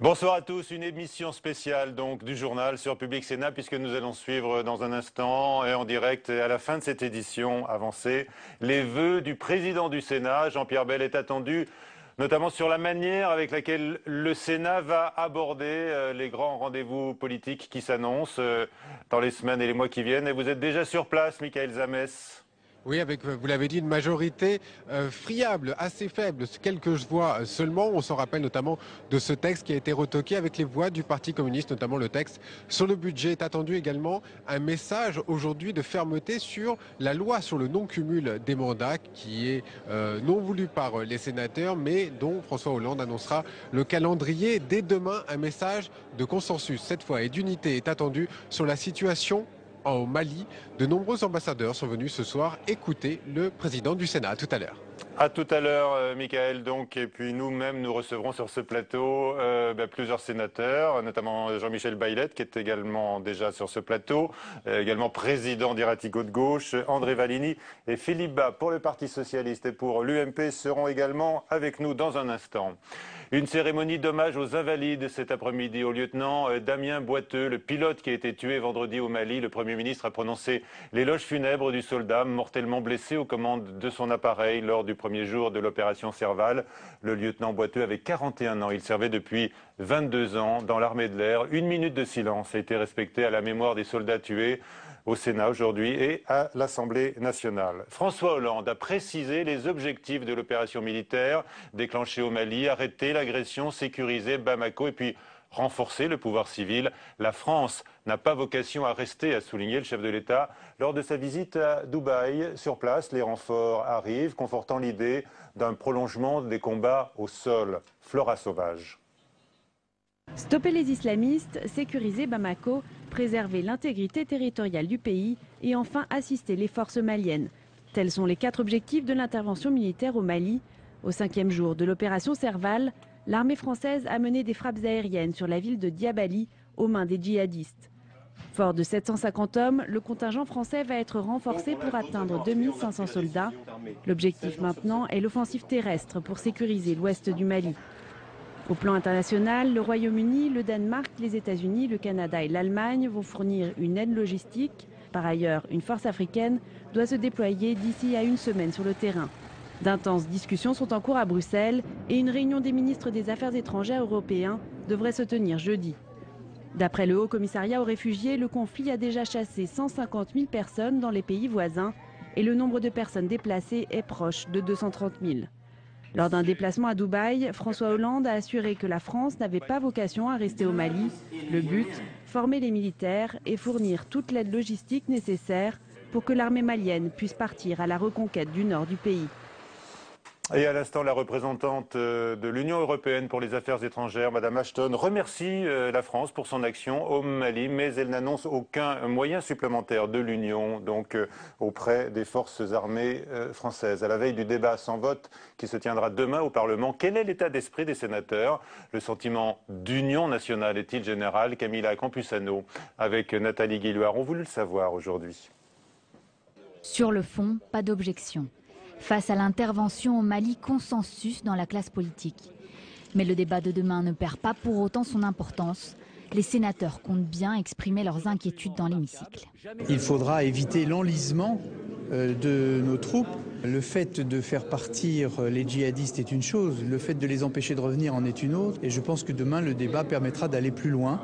Bonsoir à tous, une émission spéciale donc du journal sur Public Sénat puisque nous allons suivre dans un instant et en direct à la fin de cette édition avancée les vœux du président du Sénat. Jean-Pierre Bel est attendu notamment sur la manière avec laquelle le Sénat va aborder les grands rendez-vous politiques qui s'annoncent dans les semaines et les mois qui viennent. Et vous êtes déjà sur place, Michael Zamès. Oui, avec, vous l'avez dit, une majorité friable, assez faible, quelques voix seulement. On s'en rappelle notamment de ce texte qui a été retoqué avec les voix du Parti communiste, notamment le texte sur le budget. Est attendu également un message aujourd'hui de fermeté sur la loi sur le non-cumul des mandats qui est non voulu par les sénateurs, mais dont François Hollande annoncera le calendrier dès demain. Un message de consensus, cette fois, et d'unité est attendu sur la situation au Mali. De nombreux ambassadeurs sont venus ce soir écouter le président du Sénat. À tout à l'heure. À tout à l'heure, Michael. Donc, et puis nous-mêmes, nous recevrons sur ce plateau plusieurs sénateurs, notamment Jean-Michel Baillet, qui est également déjà sur ce plateau, également président d'Iratico de gauche, André Valigny et Philippe Bas pour le Parti socialiste et pour l'UMP seront également avec nous dans un instant. Une cérémonie d'hommage aux invalides cet après-midi au lieutenant Damien Boiteux, le pilote qui a été tué vendredi au Mali. Le Premier ministre a prononcé l'éloge funèbre du soldat mortellement blessé aux commandes de son appareil lors du premier jour de l'opération Serval. Le lieutenant Boiteux avait 41 ans. Il servait depuis 22 ans dans l'armée de l'air. Une minute de silence a été respectée à la mémoire des soldats tués au Sénat aujourd'hui et à l'Assemblée nationale. François Hollande a précisé les objectifs de l'opération militaire déclenchée au Mali, arrêter l'agression, sécuriser Bamako et puis renforcer le pouvoir civil. La France n'a pas vocation à rester, a souligné le chef de l'État lors de sa visite à Dubaï. Sur place, les renforts arrivent, confortant l'idée d'un prolongement des combats au sol. Flora Sauvage. Stopper les islamistes, sécuriser Bamako, préserver l'intégrité territoriale du pays et enfin assister les forces maliennes. Tels sont les 4 objectifs de l'intervention militaire au Mali. Au 5e jour de l'opération Serval, l'armée française a mené des frappes aériennes sur la ville de Diabali aux mains des djihadistes. Fort de 750 hommes, le contingent français va être renforcé pour atteindre 2500 soldats. L'objectif maintenant est l'offensive terrestre pour sécuriser l'ouest du Mali. Au plan international, le Royaume-Uni, le Danemark, les États-Unis, le Canada et l'Allemagne vont fournir une aide logistique. Par ailleurs, une force africaine doit se déployer d'ici à une semaine sur le terrain. D'intenses discussions sont en cours à Bruxelles et une réunion des ministres des Affaires étrangères européens devrait se tenir jeudi. D'après le Haut Commissariat aux réfugiés, le conflit a déjà chassé 150 000 personnes dans les pays voisins et le nombre de personnes déplacées est proche de 230 000. Lors d'un déplacement à Dubaï, François Hollande a assuré que la France n'avait pas vocation à rester au Mali. Le but, former les militaires et fournir toute l'aide logistique nécessaire pour que l'armée malienne puisse partir à la reconquête du nord du pays. Et à l'instant, la représentante de l'Union européenne pour les affaires étrangères, Madame Ashton, remercie la France pour son action au Mali, mais elle n'annonce aucun moyen supplémentaire de l'Union donc auprès des forces armées françaises. À la veille du débat sans vote qui se tiendra demain au Parlement, quel est l'état d'esprit des sénateurs? Le sentiment d'union nationale est-il général? Camilla Campusano avec Nathalie Guillouard ont voulu le savoir aujourd'hui. Sur le fond, pas d'objection. Face à l'intervention au Mali, consensus dans la classe politique. Mais le débat de demain ne perd pas pour autant son importance. Les sénateurs comptent bien exprimer leurs inquiétudes dans l'hémicycle. Il faudra éviter l'enlisement de nos troupes. Le fait de faire partir les djihadistes est une chose, le fait de les empêcher de revenir en est une autre. Et je pense que demain, le débat permettra d'aller plus loin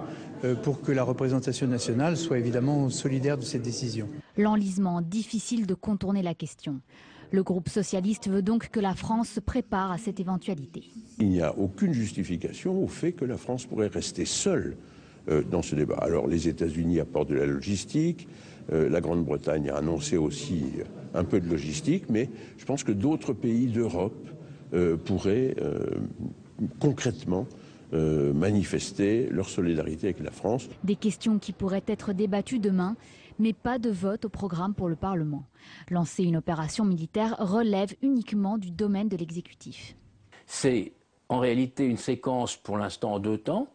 pour que la représentation nationale soit évidemment solidaire de cette décision. L'enlisement, difficile de contourner la question. Le groupe socialiste veut donc que la France se prépare à cette éventualité. Il n'y a aucune justification au fait que la France pourrait rester seule dans ce débat. Alors les États-Unis apportent de la logistique, la Grande-Bretagne a annoncé aussi un peu de logistique, mais je pense que d'autres pays d'Europe pourraient concrètement manifester leur solidarité avec la France. Des questions qui pourraient être débattues demain, mais pas de vote au programme pour le Parlement. Lancer une opération militaire relève uniquement du domaine de l'exécutif. C'est en réalité une séquence pour l'instant en 2 temps.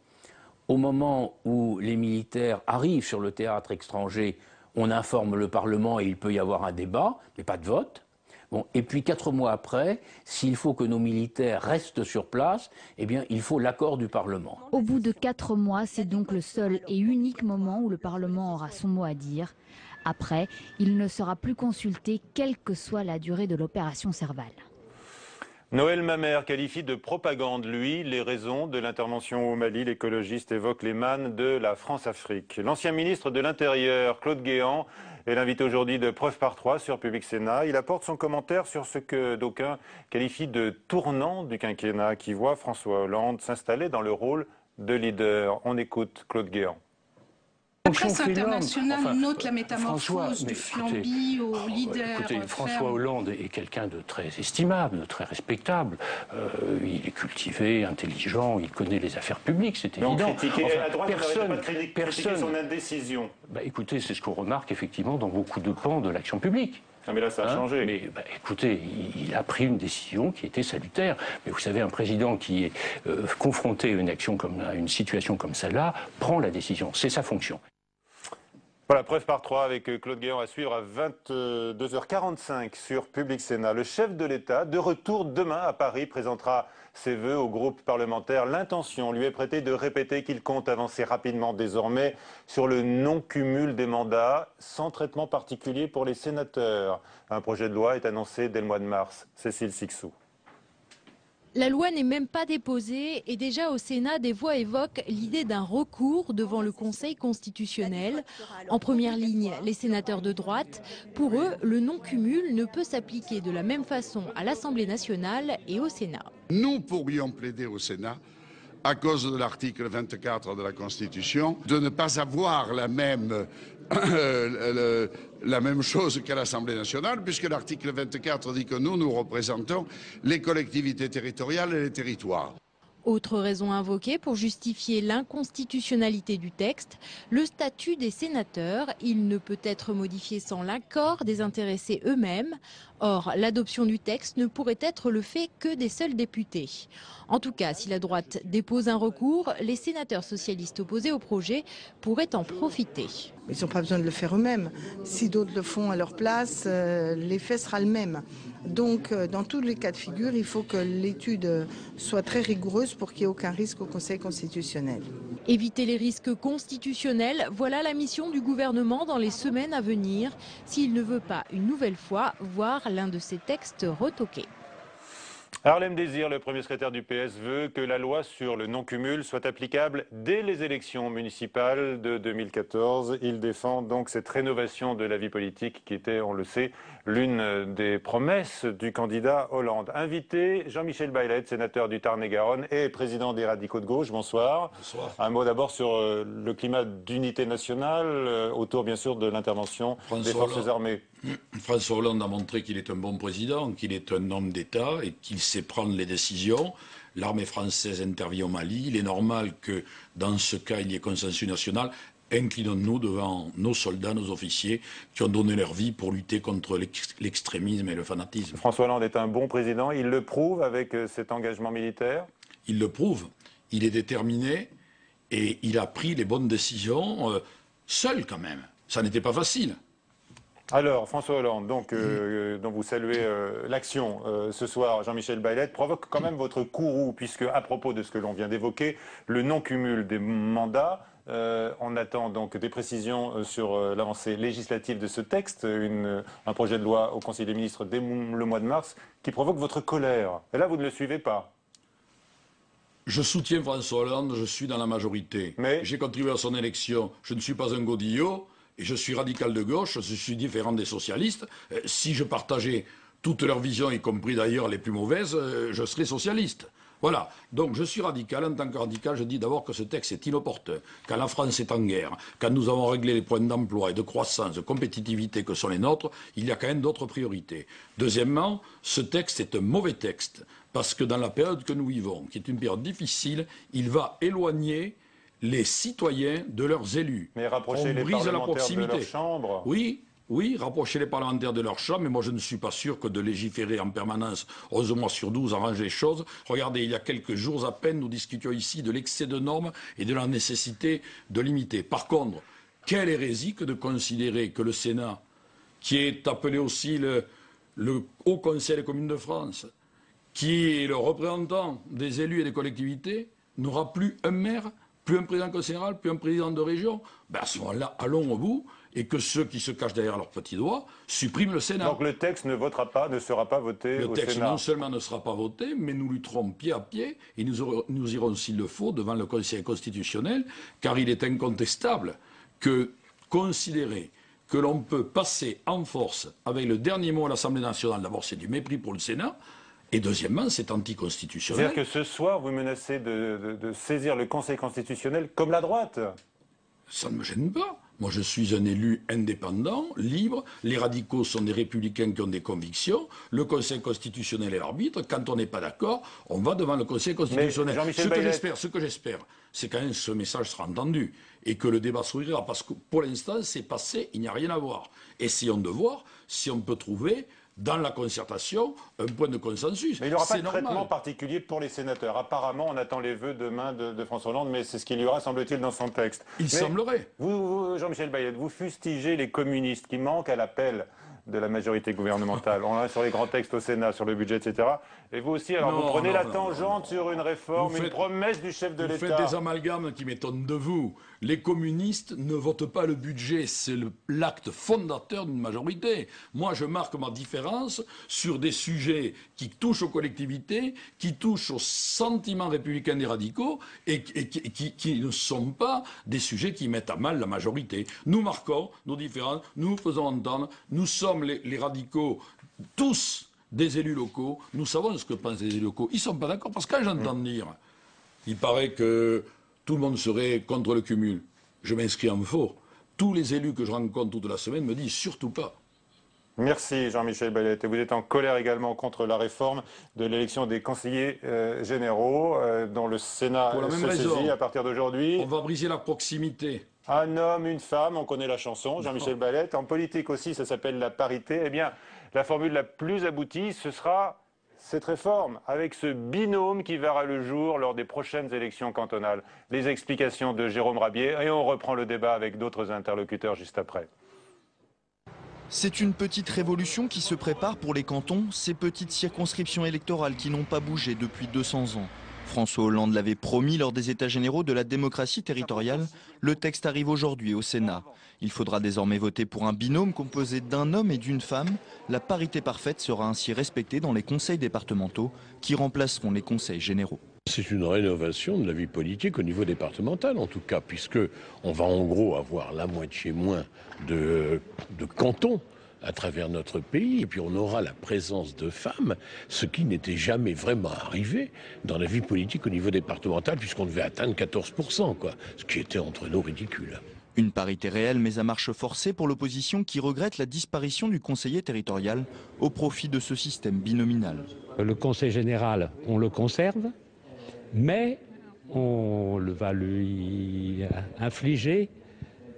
Au moment où les militaires arrivent sur le théâtre étranger, on informe le Parlement et il peut y avoir un débat, mais pas de vote. Bon, et puis 4 mois après, s'il faut que nos militaires restent sur place, eh bien, il faut l'accord du Parlement. Au bout de 4 mois, c'est donc le seul et unique moment où le Parlement aura son mot à dire. Après, il ne sera plus consulté, quelle que soit la durée de l'opération Serval. Noël Mamère qualifie de propagande, lui, les raisons de l'intervention au Mali. L'écologiste évoque les mannes de la France-Afrique. L'ancien ministre de l'Intérieur, Claude Guéant, est l'invité aujourd'hui de Preuve par 3 sur Public Sénat. Il apporte son commentaire sur ce que d'aucuns qualifient de tournant du quinquennat qui voit François Hollande s'installer dans le rôle de leader. On écoute Claude Guéant. La presse internationale note la métamorphose du Flamby au leader. Écoutez, François Hollande est quelqu'un de très estimable, de très respectable. Il est cultivé, intelligent, il connaît les affaires publiques, c'est évident. À droite, personne son indécision. Écoutez, c'est ce qu'on remarque effectivement dans beaucoup de pans de l'action publique. Ah mais là, ça a changé. Mais écoutez, il a pris une décision qui était salutaire. Mais vous savez, un président qui est confronté à une situation comme celle-là prend la décision. C'est sa fonction. Voilà, Preuve par 3 avec Claude Guéant à suivre à 22h45 sur Public Sénat. Le chef de l'État, de retour demain à Paris, présentera ses vœux au groupe parlementaire. L'intention lui est prêtée de répéter qu'il compte avancer rapidement désormais sur le non-cumul des mandats, sans traitement particulier pour les sénateurs. Un projet de loi est annoncé dès le mois de mars. Cécile Sixou. La loi n'est même pas déposée et déjà au Sénat, des voix évoquent l'idée d'un recours devant le Conseil constitutionnel. En première ligne, les sénateurs de droite. Pour eux, le non-cumul ne peut s'appliquer de la même façon à l'Assemblée nationale et au Sénat. Nous pourrions plaider au Sénat, à cause de l'article 24 de la Constitution, de ne pas avoir la même chose qu'à l'Assemblée nationale, puisque l'article 24 dit que nous représentons les collectivités territoriales et les territoires. Autre raison invoquée pour justifier l'inconstitutionnalité du texte, le statut des sénateurs. Il ne peut être modifié sans l'accord des intéressés eux-mêmes. Or, l'adoption du texte ne pourrait être le fait que des seuls députés. En tout cas, si la droite dépose un recours, les sénateurs socialistes opposés au projet pourraient en profiter. Ils n'ont pas besoin de le faire eux-mêmes. Si d'autres le font à leur place, l'effet sera le même. Donc, dans tous les cas de figure, il faut que l'étude soit très rigoureuse pour qu'il n'y ait aucun risque au Conseil constitutionnel. Éviter les risques constitutionnels, voilà la mission du gouvernement dans les semaines à venir, s'il ne veut pas une nouvelle fois voir l'un de ses textes retoqué. Harlem Désir, le premier secrétaire du PS, veut que la loi sur le non-cumul soit applicable dès les élections municipales de 2014. Il défend donc cette rénovation de la vie politique qui était, on le sait, l'une des promesses du candidat Hollande. Invité, Jean-Michel Baillet, sénateur du Tarn-et-Garonne et président des Radicaux de Gauche. Bonsoir. Bonsoir. Un mot d'abord sur le climat d'unité nationale, autour bien sûr de l'intervention des forces armées. François Hollande a montré qu'il est un bon président, qu'il est un homme d'État et qu'il sait prendre les décisions. L'armée française intervient au Mali. Il est normal que dans ce cas, il y ait consensus national. Inclinons-nous devant nos soldats, nos officiers qui ont donné leur vie pour lutter contre l'extrémisme et le fanatisme. François Hollande est un bon président. Il le prouve avec cet engagement militaire. Il le prouve. Il est déterminé et il a pris les bonnes décisions seul quand même. Ça n'était pas facile. Alors, François Hollande, dont vous saluez l'action ce soir, Jean-Michel Baillet, provoque quand même votre courroux, puisque à propos de ce que l'on vient d'évoquer, le non-cumul des mandats, on attend donc des précisions sur l'avancée législative de ce texte, un projet de loi au Conseil des ministres dès le mois de mars, qui provoque votre colère. Et là, vous ne le suivez pas. Je soutiens François Hollande, je suis dans la majorité. Mais j'ai contribué à son élection, je ne suis pas un godillot. Et je suis radical de gauche, je suis différent des socialistes. Si je partageais toutes leurs visions, y compris d'ailleurs les plus mauvaises, je serais socialiste. Voilà. Donc je suis radical. En tant que radical, je dis d'abord que ce texte est inopportun. Quand la France est en guerre, quand nous avons réglé les points d'emploi et de croissance, de compétitivité que sont les nôtres, il y a quand même d'autres priorités. Deuxièmement, ce texte est un mauvais texte. Parce que dans la période que nous vivons, qui est une période difficile, il va éloigner les citoyens de leurs élus. Mais rapprocher les parlementaires de leur chambre. Oui, rapprocher les parlementaires de leur chambre, mais moi je ne suis pas sûr que de légiférer en permanence 11 mois sur 12 arrange les choses. Regardez, il y a quelques jours à peine, nous discutions ici de l'excès de normes et de la nécessité de limiter. Par contre, quelle hérésie que de considérer que le Sénat, qui est appelé aussi le Haut Conseil des communes de France, qui est le représentant des élus et des collectivités, n'aura plus un maire, plus un président conseil général, plus un président de région, ben à ce moment-là, allons au bout, et que ceux qui se cachent derrière leurs petits doigts suppriment le Sénat. Donc le texte ne sera pas voté au Sénat. Le texte non seulement ne sera pas voté, mais nous lutterons pied à pied, et nous irons, s'il le faut, devant le Conseil constitutionnel, car il est incontestable que considérer que l'on peut passer en force avec le dernier mot à l'Assemblée nationale, d'abord c'est du mépris pour le Sénat, et deuxièmement, c'est anticonstitutionnel. C'est-à-dire que ce soir, vous menacez de saisir le Conseil constitutionnel comme la droite? Ça ne me gêne pas. Moi, je suis un élu indépendant, libre. Les radicaux sont des républicains qui ont des convictions. Le Conseil constitutionnel est l'arbitre. Quand on n'est pas d'accord, on va devant le Conseil constitutionnel. Ce que j'espère, c'est quand même ce message sera entendu et que le débat s'ouvrira. Parce que pour l'instant, c'est passé, il n'y a rien à voir. Essayons de voir si on peut trouver dans la concertation, un point de consensus. Mais il n'y aura pas de traitement particulier pour les sénateurs. Apparemment, on attend les vœux demain de François Hollande, mais c'est ce qu'il y aura, semble-t-il, dans son texte. Il semblerait. Vous, Jean-Michel Baylet, vous fustigez les communistes qui manquent à l'appel de la majorité gouvernementale. On l'a sur les grands textes au Sénat, sur le budget, etc. Et vous aussi, alors vous prenez la tangente sur une réforme, une promesse du chef de l'État. Vous faites des amalgames qui m'étonnent de vous. Les communistes ne votent pas le budget, c'est l'acte fondateur d'une majorité. Moi, je marque ma différence sur des sujets qui touchent aux collectivités, qui touchent aux sentiments républicains des radicaux et qui ne sont pas des sujets qui mettent à mal la majorité. Nous marquons nos différences, nous faisons entendre, nous sommes les radicaux, tous des élus locaux, nous savons ce que pensent les élus locaux. Ils ne sont pas d'accord, parce que quand j'entends dire, il paraît que tout le monde serait contre le cumul. Je m'inscris en faux. Tous les élus que je rencontre toute la semaine me disent surtout pas. Merci Jean-Michel Baylet. Et vous êtes en colère également contre la réforme de l'élection des conseillers généraux, dont le Sénat se saisit à partir d'aujourd'hui. On va briser la proximité. Un homme, une femme, on connaît la chanson, Jean-Michel Baylet. En politique aussi, ça s'appelle la parité. Eh bien, la formule la plus aboutie, ce sera cette réforme, avec ce binôme qui verra le jour lors des prochaines élections cantonales. Les explications de Jérôme Rabier, et on reprend le débat avec d'autres interlocuteurs juste après. C'est une petite révolution qui se prépare pour les cantons, ces petites circonscriptions électorales qui n'ont pas bougé depuis 200 ans. François Hollande l'avait promis lors des États généraux de la démocratie territoriale. Le texte arrive aujourd'hui au Sénat. Il faudra désormais voter pour un binôme composé d'un homme et d'une femme. La parité parfaite sera ainsi respectée dans les conseils départementaux qui remplaceront les conseils généraux. C'est une rénovation de la vie politique au niveau départemental en tout cas, puisque on va en gros avoir la moitié moins de cantons à travers notre pays, et puis on aura la présence de femmes, ce qui n'était jamais vraiment arrivé dans la vie politique au niveau départemental, puisqu'on devait atteindre 14%, ce qui était entre nous ridicule. Une parité réelle mais à marche forcée pour l'opposition qui regrette la disparition du conseiller territorial au profit de ce système binominal. Le conseil général, on le conserve, mais on va lui infliger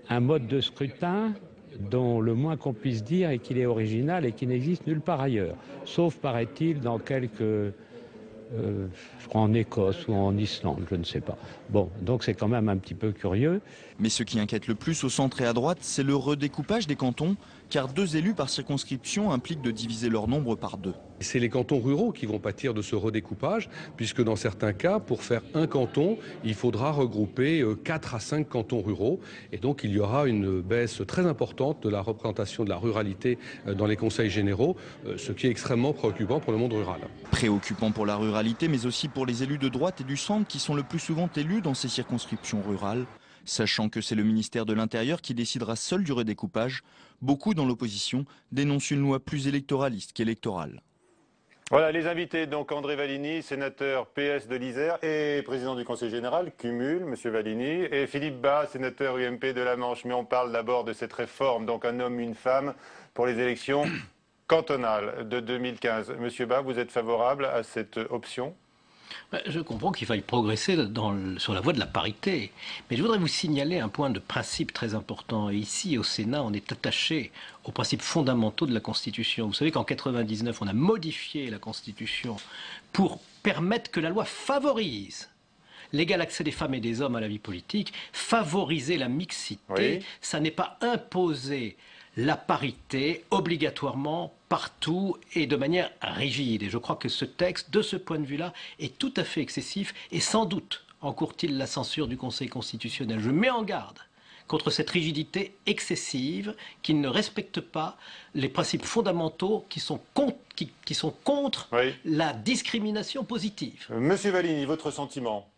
un mode de scrutin dont le moins qu'on puisse dire est qu'il est original et qui n'existe nulle part ailleurs. Sauf, paraît-il, dans quelques... je crois en Écosse ou en Islande, je ne sais pas. Bon, donc c'est quand même un petit peu curieux. Mais ce qui inquiète le plus au centre et à droite, c'est le redécoupage des cantons, car 2 élus par circonscription impliquent de diviser leur nombre par 2. C'est les cantons ruraux qui vont pâtir de ce redécoupage, puisque dans certains cas, pour faire un canton, il faudra regrouper 4 à 5 cantons ruraux. Et donc il y aura une baisse très importante de la représentation de la ruralité dans les conseils généraux, ce qui est extrêmement préoccupant pour le monde rural. Préoccupant pour la ruralité, mais aussi pour les élus de droite et du centre qui sont le plus souvent élus dans ces circonscriptions rurales. Sachant que c'est le ministère de l'Intérieur qui décidera seul du redécoupage, beaucoup dans l'opposition dénoncent une loi plus électoraliste qu'électorale. Voilà, les invités, donc André Valigny, sénateur PS de l'Isère et président du Conseil général, cumul, Monsieur Valigny, et Philippe Bas, sénateur UMP de la Manche. Mais on parle d'abord de cette réforme, donc un homme, une femme, pour les élections cantonales de 2015. Monsieur Bas, vous êtes favorable à cette option ? Je comprends qu'il faille progresser sur la voie de la parité. Mais je voudrais vous signaler un point de principe très important. Et ici, au Sénat, on est attaché aux principes fondamentaux de la Constitution. Vous savez qu'en 1999, on a modifié la Constitution pour permettre que la loi favorise l'égal accès des femmes et des hommes à la vie politique, favoriser la mixité. Oui. Ça n'est pas imposer la parité obligatoirement partout et de manière rigide. Et je crois que ce texte, de ce point de vue-là, est tout à fait excessif et sans doute encourt-il la censure du Conseil constitutionnel. Je mets en garde contre cette rigidité excessive qui ne respecte pas les principes fondamentaux qui sont contre la discrimination positive. Monsieur Valigny, votre sentiment ?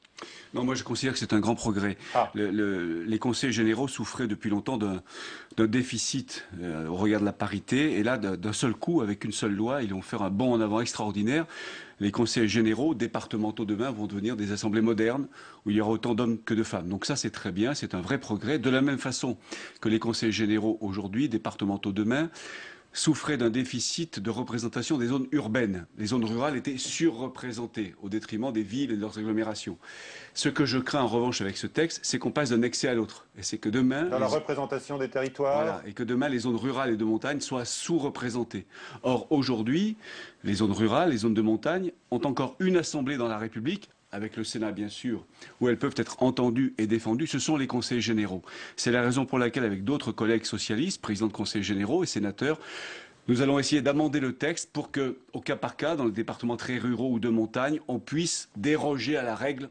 Non, moi je considère que c'est un grand progrès. Les conseils généraux souffraient depuis longtemps d'un déficit au regard de la parité. Et là, d'un seul coup, avec une seule loi, ils vont faire un bond en avant extraordinaire. Les conseils généraux départementaux demain vont devenir des assemblées modernes où il y aura autant d'hommes que de femmes. Donc ça, c'est très bien, c'est un vrai progrès. De la même façon que les conseils généraux aujourd'hui, départementaux demain, souffraient d'un déficit de représentation des zones urbaines. Les zones rurales étaient surreprésentées au détriment des villes et de leurs agglomérations. Ce que je crains en revanche avec ce texte, c'est qu'on passe d'un excès à l'autre. Et c'est que demain... Dans la représentation des territoires. Voilà, et que demain les zones rurales et de montagne soient sous-représentées. Or aujourd'hui, les zones rurales, les zones de montagne ont encore une assemblée dans la République, avec le Sénat bien sûr, où elles peuvent être entendues et défendues, ce sont les conseils généraux. C'est la raison pour laquelle, avec d'autres collègues socialistes, présidents de conseils généraux et sénateurs, nous allons essayer d'amender le texte pour que, au cas par cas, dans les départements très ruraux ou de montagne, on puisse déroger à la règle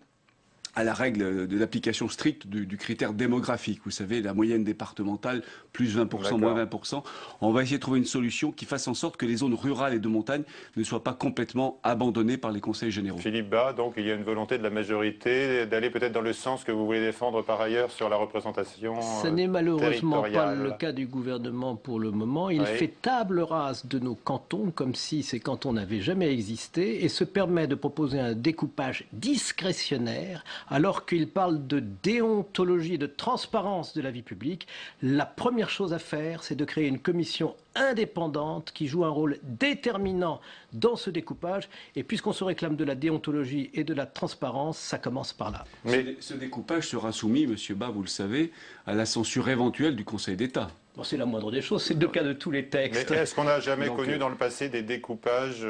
de l'application stricte du critère démographique. Vous savez, la moyenne départementale, plus 20%, moins 20%. On va essayer de trouver une solution qui fasse en sorte que les zones rurales et de montagne ne soient pas complètement abandonnées par les conseils généraux. Philippe Bas, donc il y a une volonté de la majorité d'aller peut-être dans le sens que vous voulez défendre par ailleurs sur la représentation Ce n'est malheureusement pas territoriale. le cas du gouvernement pour le moment. Il fait table rase de nos cantons comme si ces cantons n'avaient jamais existé et se permet de proposer un découpage discrétionnaire alors qu'il parle de déontologie et de transparence de la vie publique. La première chose à faire, c'est de créer une commission indépendante qui joue un rôle déterminant dans ce découpage. Et puisqu'on se réclame de la déontologie et de la transparence, ça commence par là. Mais ce découpage sera soumis, Monsieur Bas, vous le savez, à la censure éventuelle du Conseil d'État. Bon, c'est la moindre des choses, c'est le cas de tous les textes. Mais est-ce qu'on n'a jamais connu dans le passé des découpages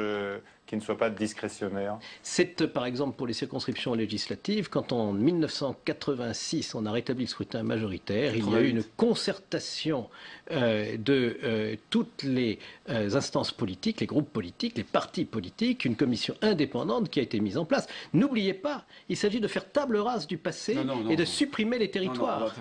qui ne soient pas discrétionnaires? C'est par exemple pour les circonscriptions législatives, quand en 1986 on a rétabli le scrutin majoritaire, il y a eu une concertation de toutes les instances politiques, les groupes politiques, les partis politiques, une commission indépendante qui a été mise en place. N'oubliez pas, il s'agit de faire table rase du passé et de supprimer les territoires.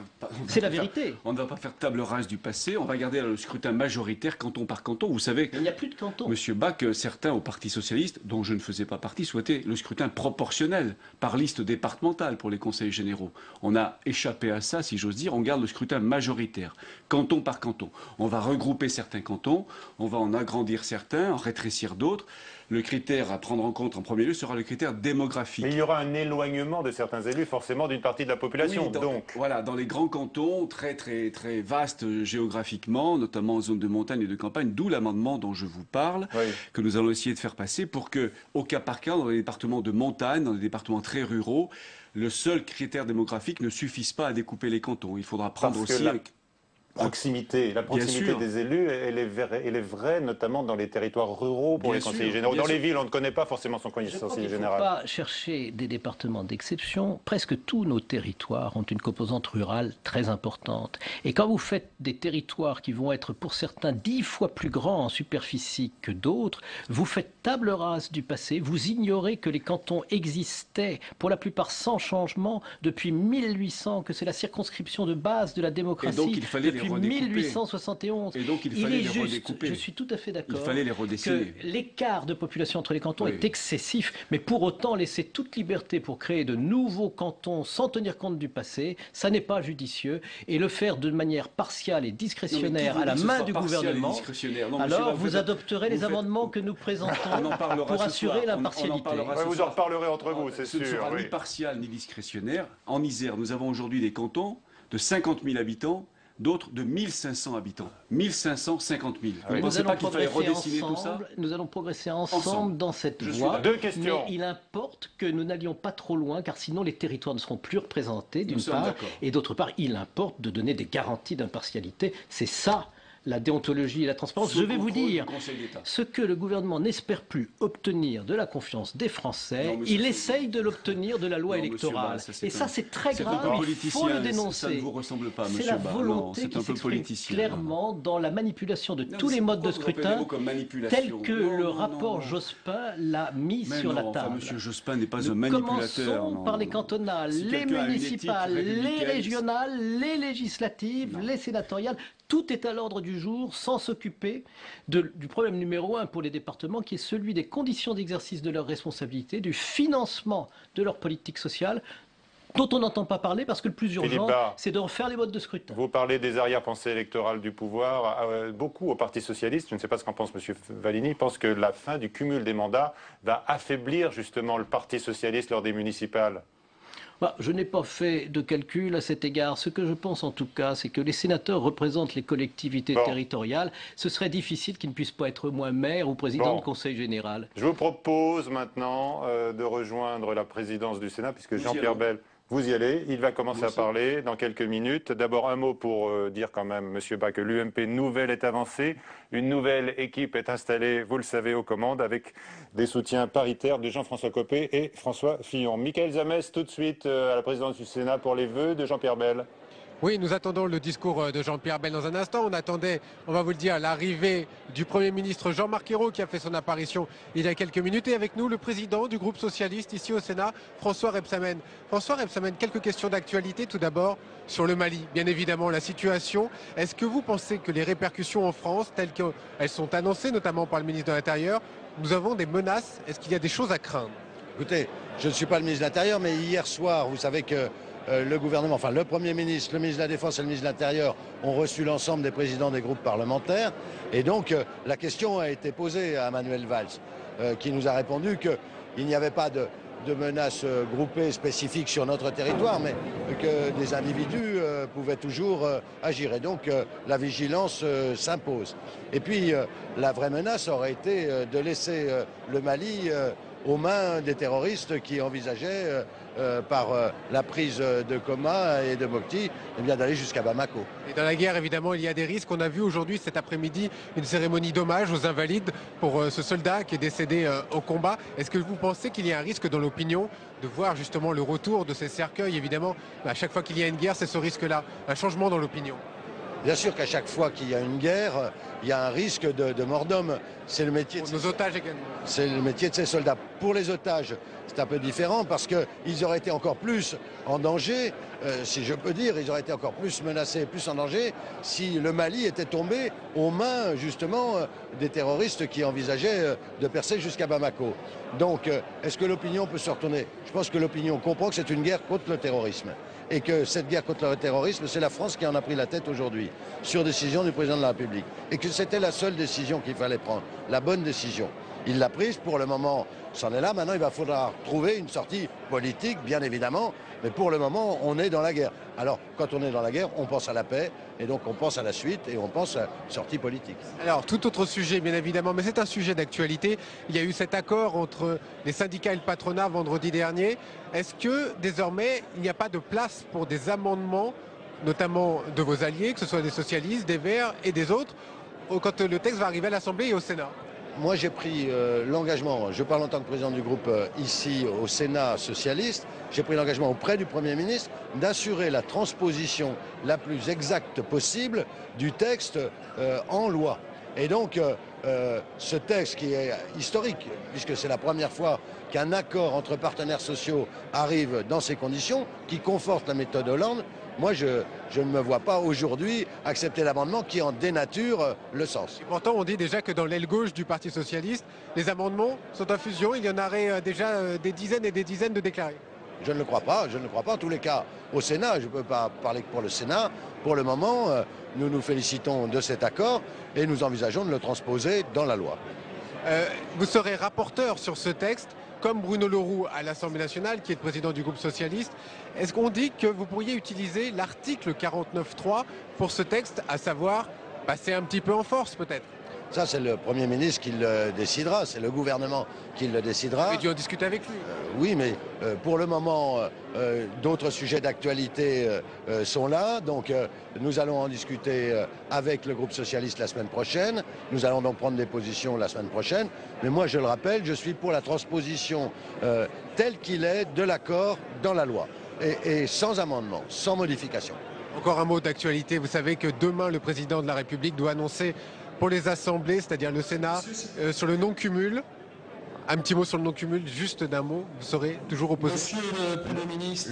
C'est la vérité. On ne va pas faire table rase du passé, on va garder le scrutin majoritaire canton par canton. Vous savez, il n'y a plus de canton. Monsieur Bas, que certains au Parti socialiste, dont je ne faisais pas partie, souhaitaient le scrutin proportionnel par liste départementale pour les conseils généraux. On a échappé à ça, si j'ose dire, on garde le scrutin majoritaire, canton par canton. On va regrouper certains cantons, on va en agrandir certains, en rétrécir d'autres. Le critère à prendre en compte en premier lieu sera le critère démographique. Mais il y aura un éloignement de certains élus, forcément, d'une partie de la population. Oui, voilà, dans les grands cantons, très vastes géographiquement, notamment en zone de montagne et de campagne, d'où l'amendement dont je vous parle, que nous allons essayer de faire passer pour que, au cas par cas, dans les départements de montagne, dans les départements très ruraux, le seul critère démographique ne suffise pas à découper les cantons. Il faudra prendre aussi... la proximité des élus, elle est vraie, notamment dans les territoires ruraux pour les conseillers généraux. Dans les villes, on ne connaît pas forcément son conseiller général. Il ne faut pas chercher des départements d'exception. Presque tous nos territoires ont une composante rurale très importante. Et quand vous faites des territoires qui vont être pour certains 10 fois plus grands en superficie que d'autres, vous faites table rase du passé, vous ignorez que les cantons existaient, pour la plupart sans changement, depuis 1800, que c'est la circonscription de base de la démocratie. Et donc, il fallait depuis 1871. Et donc il fallait les redécouper. Je suis tout à fait d'accord. Il fallait les redessiner. Que l'écart de population entre les cantons est excessif, mais pour autant laisser toute liberté pour créer de nouveaux cantons sans tenir compte du passé, ça n'est pas judicieux. Et le faire de manière partiale et discrétionnaire à la main du gouvernement, alors vous adopterez les amendements que nous présentons pour assurer l'impartialité. Vous en reparlerez entre vous, c'est sûr. Ce ne sera ni partial ni discrétionnaire. En Isère, nous avons aujourd'hui des cantons de 50 000 habitants, d'autres de 1500 habitants. 1550 000. Vous ne pensez pas qu'il fallait redessiner tout ça? Nous allons progresser ensemble dans cette voie. Deux questions. Mais il importe que nous n'allions pas trop loin, car sinon les territoires ne seront plus représentés, d'une part. Et d'autre part, il importe de donner des garanties d'impartialité. C'est ça la déontologie et la transparence. Je vais vous dire ce que le gouvernement n'espère plus obtenir de la confiance des Français, il essaye de l'obtenir de la loi électorale. Et ça, c'est très grave, il faut le dénoncer. Ça ne vous ressemble pas, c'est monsieur la Bas. volonté qui s'exprime clairement dans la manipulation de tous les modes de scrutin, tel que le rapport Jospin l'a mis sur la table. Monsieur Jospin n'est pas un manipulateur. Commençons par les cantonales, les municipales, les régionales, les législatives, les sénatoriales. Tout est à l'ordre du jour sans s'occuper du problème numéro 1 pour les départements qui est celui des conditions d'exercice de leurs responsabilités, du financement de leur politique sociale dont on n'entend pas parler parce que le plus urgent, c'est de refaire les modes de scrutin. Vous parlez des arrière-pensées électorales du pouvoir. Beaucoup au Parti socialiste, je ne sais pas ce qu'en pense M. Vallini, pensent que la fin du cumul des mandats va affaiblir justement le Parti socialiste lors des municipales. Je n'ai pas fait de calcul à cet égard. Ce que je pense en tout cas, c'est que les sénateurs représentent les collectivités territoriales. Ce serait difficile qu'ils ne puissent pas être moins maire ou président de conseil général. Je vous propose maintenant de rejoindre la présidence du Sénat, puisque Jean-Pierre Bel... Vous y allez, il va commencer à parler dans quelques minutes. D'abord un mot pour dire quand même, Monsieur Bas, que l'UMP nouvelle est avancée. Une nouvelle équipe est installée, vous le savez, aux commandes, avec des soutiens paritaires de Jean-François Copé et François Fillon. Michael Zamès, tout de suite à la présidence du Sénat pour les vœux de Jean-Pierre Bel. Oui, nous attendons le discours de Jean-Pierre Bel dans un instant. On attendait, on va vous le dire, l'arrivée du Premier ministre Jean-Marc Ayrault qui a fait son apparition il y a quelques minutes. Et avec nous, le président du groupe socialiste ici au Sénat, François Rebsamen. François Rebsamen, quelques questions d'actualité. Tout d'abord, sur le Mali, bien évidemment, la situation. Est-ce que vous pensez que les répercussions en France, telles qu'elles sont annoncées, notamment par le ministre de l'Intérieur, nous avons des menaces? Est-ce qu'il y a des choses à craindre? Écoutez, je ne suis pas le ministre de l'Intérieur, mais hier soir, vous savez que le gouvernement, enfin le Premier ministre, le ministre de la Défense et le ministre de l'Intérieur ont reçu l'ensemble des présidents des groupes parlementaires. Et donc la question a été posée à Manuel Valls, qui nous a répondu qu'il n'y avait pas de menaces groupées spécifiques sur notre territoire, mais que des individus pouvaient toujours agir. Et donc la vigilance s'impose. Et puis la vraie menace aurait été de laisser le Mali aux mains des terroristes qui envisageaient, par la prise de Coma et de Mopti, d'aller jusqu'à Bamako. Et dans la guerre, évidemment, il y a des risques. On a vu aujourd'hui, cet après-midi, une cérémonie d'hommage aux invalides pour ce soldat qui est décédé au combat. Est-ce que vous pensez qu'il y a un risque dans l'opinion de voir justement le retour de ces cercueils? Évidemment, à chaque fois qu'il y a une guerre, c'est ce risque-là, un changement dans l'opinion. Bien sûr qu'à chaque fois qu'il y a une guerre, il y a un risque de mort d'homme. C'est le métier de nos otages également. C'est le métier de ces soldats. Pour les otages, c'est un peu différent parce qu'ils auraient été encore plus en danger, si je peux dire, ils auraient été encore plus menacés, plus en danger, si le Mali était tombé aux mains justement des terroristes qui envisageaient de percer jusqu'à Bamako. Donc, est-ce que l'opinion peut se retourner? Je pense que l'opinion comprend que c'est une guerre contre le terrorisme. Et que cette guerre contre le terrorisme, c'est la France qui en a pris la tête aujourd'hui, sur décision du président de la République. Et que c'était la seule décision qu'il fallait prendre, la bonne décision. Il l'a prise, pour le moment, c'en est là. Maintenant, il va falloir trouver une sortie politique, bien évidemment. Mais pour le moment, on est dans la guerre. Alors, quand on est dans la guerre, on pense à la paix, et donc on pense à la suite, et on pense à une sortie politique. Alors, tout autre sujet, bien évidemment, mais c'est un sujet d'actualité. Il y a eu cet accord entre les syndicats et le patronat vendredi dernier. Est-ce que, désormais, il n'y a pas de place pour des amendements, notamment de vos alliés, que ce soit des socialistes, des Verts et des autres, quand le texte va arriver à l'Assemblée et au Sénat? Moi, j'ai pris l'engagement, je parle en tant que président du groupe ici au Sénat socialiste, j'ai pris l'engagement auprès du Premier ministre d'assurer la transposition la plus exacte possible du texte en loi. Et donc, ce texte qui est historique, puisque c'est la première fois qu'un accord entre partenaires sociaux arrive dans ces conditions, qui conforte la méthode Hollande, moi, je ne me vois pas aujourd'hui accepter l'amendement qui en dénature le sens. Et pourtant, on dit déjà que dans l'aile gauche du Parti socialiste, les amendements sont en fusion. Il y en aurait déjà des dizaines et des dizaines de déclarés. Je ne le crois pas. Je ne le crois pas. En tous les cas, au Sénat, je ne peux pas parler que pour le Sénat. Pour le moment, nous nous félicitons de cet accord et nous envisageons de le transposer dans la loi. Vous serez rapporteur sur ce texte, comme Bruno Le Roux à l'Assemblée nationale, qui est le président du groupe socialiste. Est-ce qu'on dit que vous pourriez utiliser l'article 49.3 pour ce texte, à savoir passer un petit peu en force peut-être? Ça, c'est le Premier ministre qui le décidera, c'est le gouvernement qui le décidera. Et tu en discutes avec lui. Oui, mais pour le moment, d'autres sujets d'actualité sont là. Donc, nous allons en discuter avec le groupe socialiste la semaine prochaine. Nous allons donc prendre des positions la semaine prochaine. Mais moi, je le rappelle, je suis pour la transposition telle qu'il est de l'accord dans la loi. Et sans amendement, sans modification. Encore un mot d'actualité. Vous savez que demain, le président de la République doit annoncer pour les assemblées, c'est-à-dire le Sénat, sur le non-cumul. Un petit mot sur le non-cumul, juste d'un mot, vous serez toujours opposé. Monsieur le Premier ministre.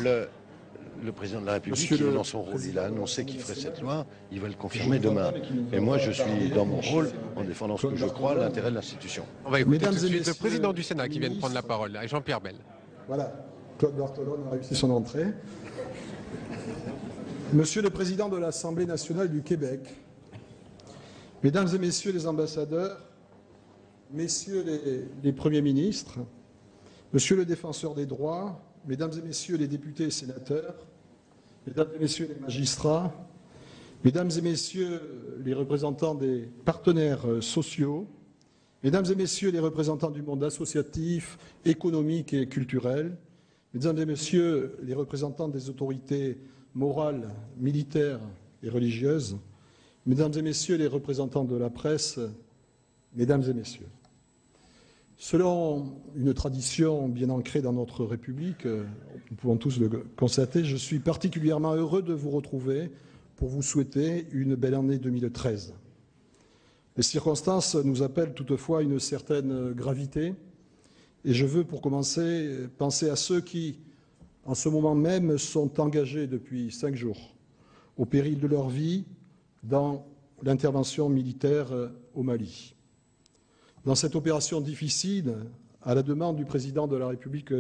Le président de la République, il est dans son rôle. Il a annoncé qu'il ferait cette loi. Il va le confirmer demain. Et moi, je suis dans mon rôle en défendant ce que je crois, l'intérêt de l'institution. On va écouter tout de suite le président du Sénat qui vient de prendre la parole, Jean-Pierre Bel. Voilà, Claude Barthelone a réussi son entrée. Monsieur le Président de l'Assemblée nationale du Québec, Mesdames et Messieurs les ambassadeurs, Messieurs les Premiers ministres, Monsieur le Défenseur des droits, Mesdames et Messieurs les députés et sénateurs, Mesdames et Messieurs les magistrats, Mesdames et Messieurs les représentants des partenaires sociaux, Mesdames et Messieurs les représentants du monde associatif, économique et culturel, Mesdames et Messieurs les représentants des autorités morales, militaires et religieuses, Mesdames et Messieurs les représentants de la presse, Mesdames et Messieurs. Selon une tradition bien ancrée dans notre République, nous pouvons tous le constater, je suis particulièrement heureux de vous retrouver pour vous souhaiter une belle année 2013. Les circonstances nous appellent toutefois une certaine gravité et je veux pour commencer penser à ceux qui, en ce moment même, sont engagés depuis 5 jours, au péril de leur vie, dans l'intervention militaire au Mali. Dans cette opération difficile, à la demande du président de la République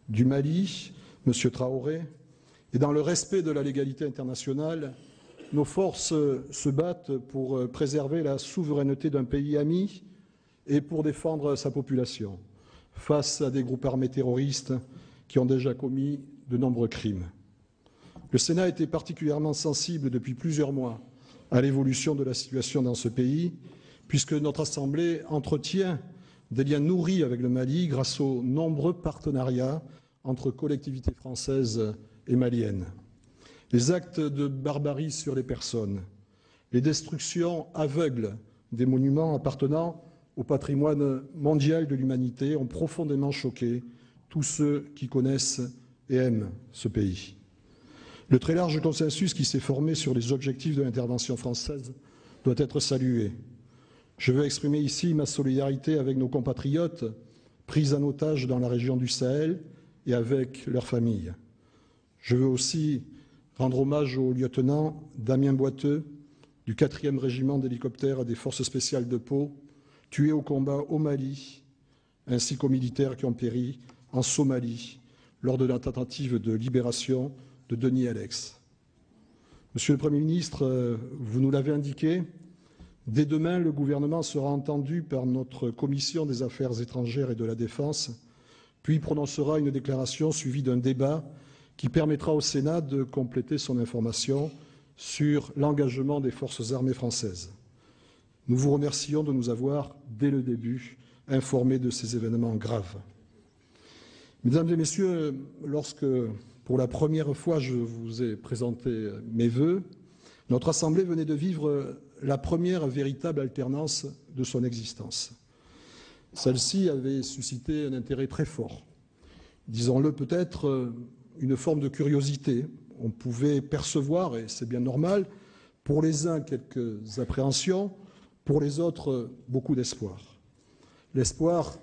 du Mali, M. Traoré, et dans le respect de la légalité internationale, nos forces se battent pour préserver la souveraineté d'un pays ami et pour défendre sa population face à des groupes armés terroristes qui ont déjà commis de nombreux crimes. Le Sénat était particulièrement sensible depuis plusieurs mois à l'évolution de la situation dans ce pays, puisque notre Assemblée entretient des liens nourris avec le Mali grâce aux nombreux partenariats entre collectivités françaises et maliennes. Les actes de barbarie sur les personnes, les destructions aveugles des monuments appartenant au patrimoine mondial de l'humanité ont profondément choqué tous ceux qui connaissent et aiment ce pays. Le très large consensus qui s'est formé sur les objectifs de l'intervention française doit être salué. Je veux exprimer ici ma solidarité avec nos compatriotes pris en otage dans la région du Sahel et avec leurs familles. Je veux aussi rendre hommage au lieutenant Damien Boiteux du 4e régiment d'hélicoptères des forces spéciales de Pau, tué au combat au Mali, ainsi qu'aux militaires qui ont péri en Somalie lors de la tentative de libération de Denis Alex. Monsieur le Premier ministre, vous nous l'avez indiqué, dès demain, le gouvernement sera entendu par notre commission des affaires étrangères et de la défense, puis prononcera une déclaration suivie d'un débat qui permettra au Sénat de compléter son information sur l'engagement des forces armées françaises. Nous vous remercions de nous avoir, dès le début, informés de ces événements graves. Mesdames et Messieurs, lorsque, pour la première fois, je vous ai présenté mes vœux, notre Assemblée venait de vivre la première véritable alternance de son existence. Celle-ci avait suscité un intérêt très fort. Disons-le peut-être, une forme de curiosité. On pouvait percevoir, et c'est bien normal, pour les uns quelques appréhensions, pour les autres beaucoup d'espoir. L'espoir,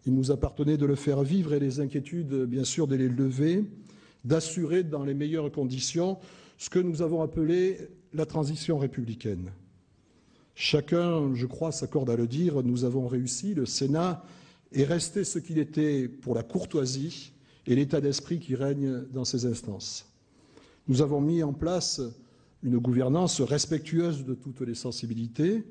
il nous appartenait de le faire vivre et les inquiétudes, bien sûr, de les lever, d'assurer dans les meilleures conditions ce que nous avons appelé la transition républicaine. Chacun, je crois, s'accorde à le dire, nous avons réussi, le Sénat est resté ce qu'il était pour la courtoisie et l'état d'esprit qui règne dans ces instances. Nous avons mis en place une gouvernance respectueuse de toutes les sensibilités.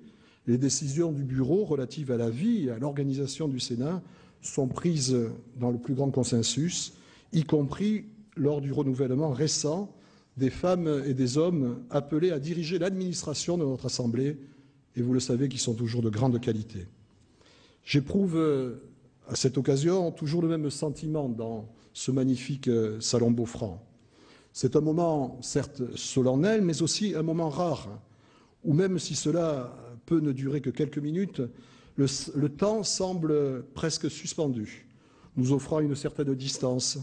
Les décisions du Bureau relatives à la vie et à l'organisation du Sénat sont prises dans le plus grand consensus, y compris lors du renouvellement récent des femmes et des hommes appelés à diriger l'administration de notre Assemblée et vous le savez, qui sont toujours de grande qualité. J'éprouve à cette occasion toujours le même sentiment dans ce magnifique salon Beaufranc. C'est un moment certes solennel, mais aussi un moment rare, où même si cela peut ne durer que quelques minutes, le temps semble presque suspendu, nous offrant une certaine distance,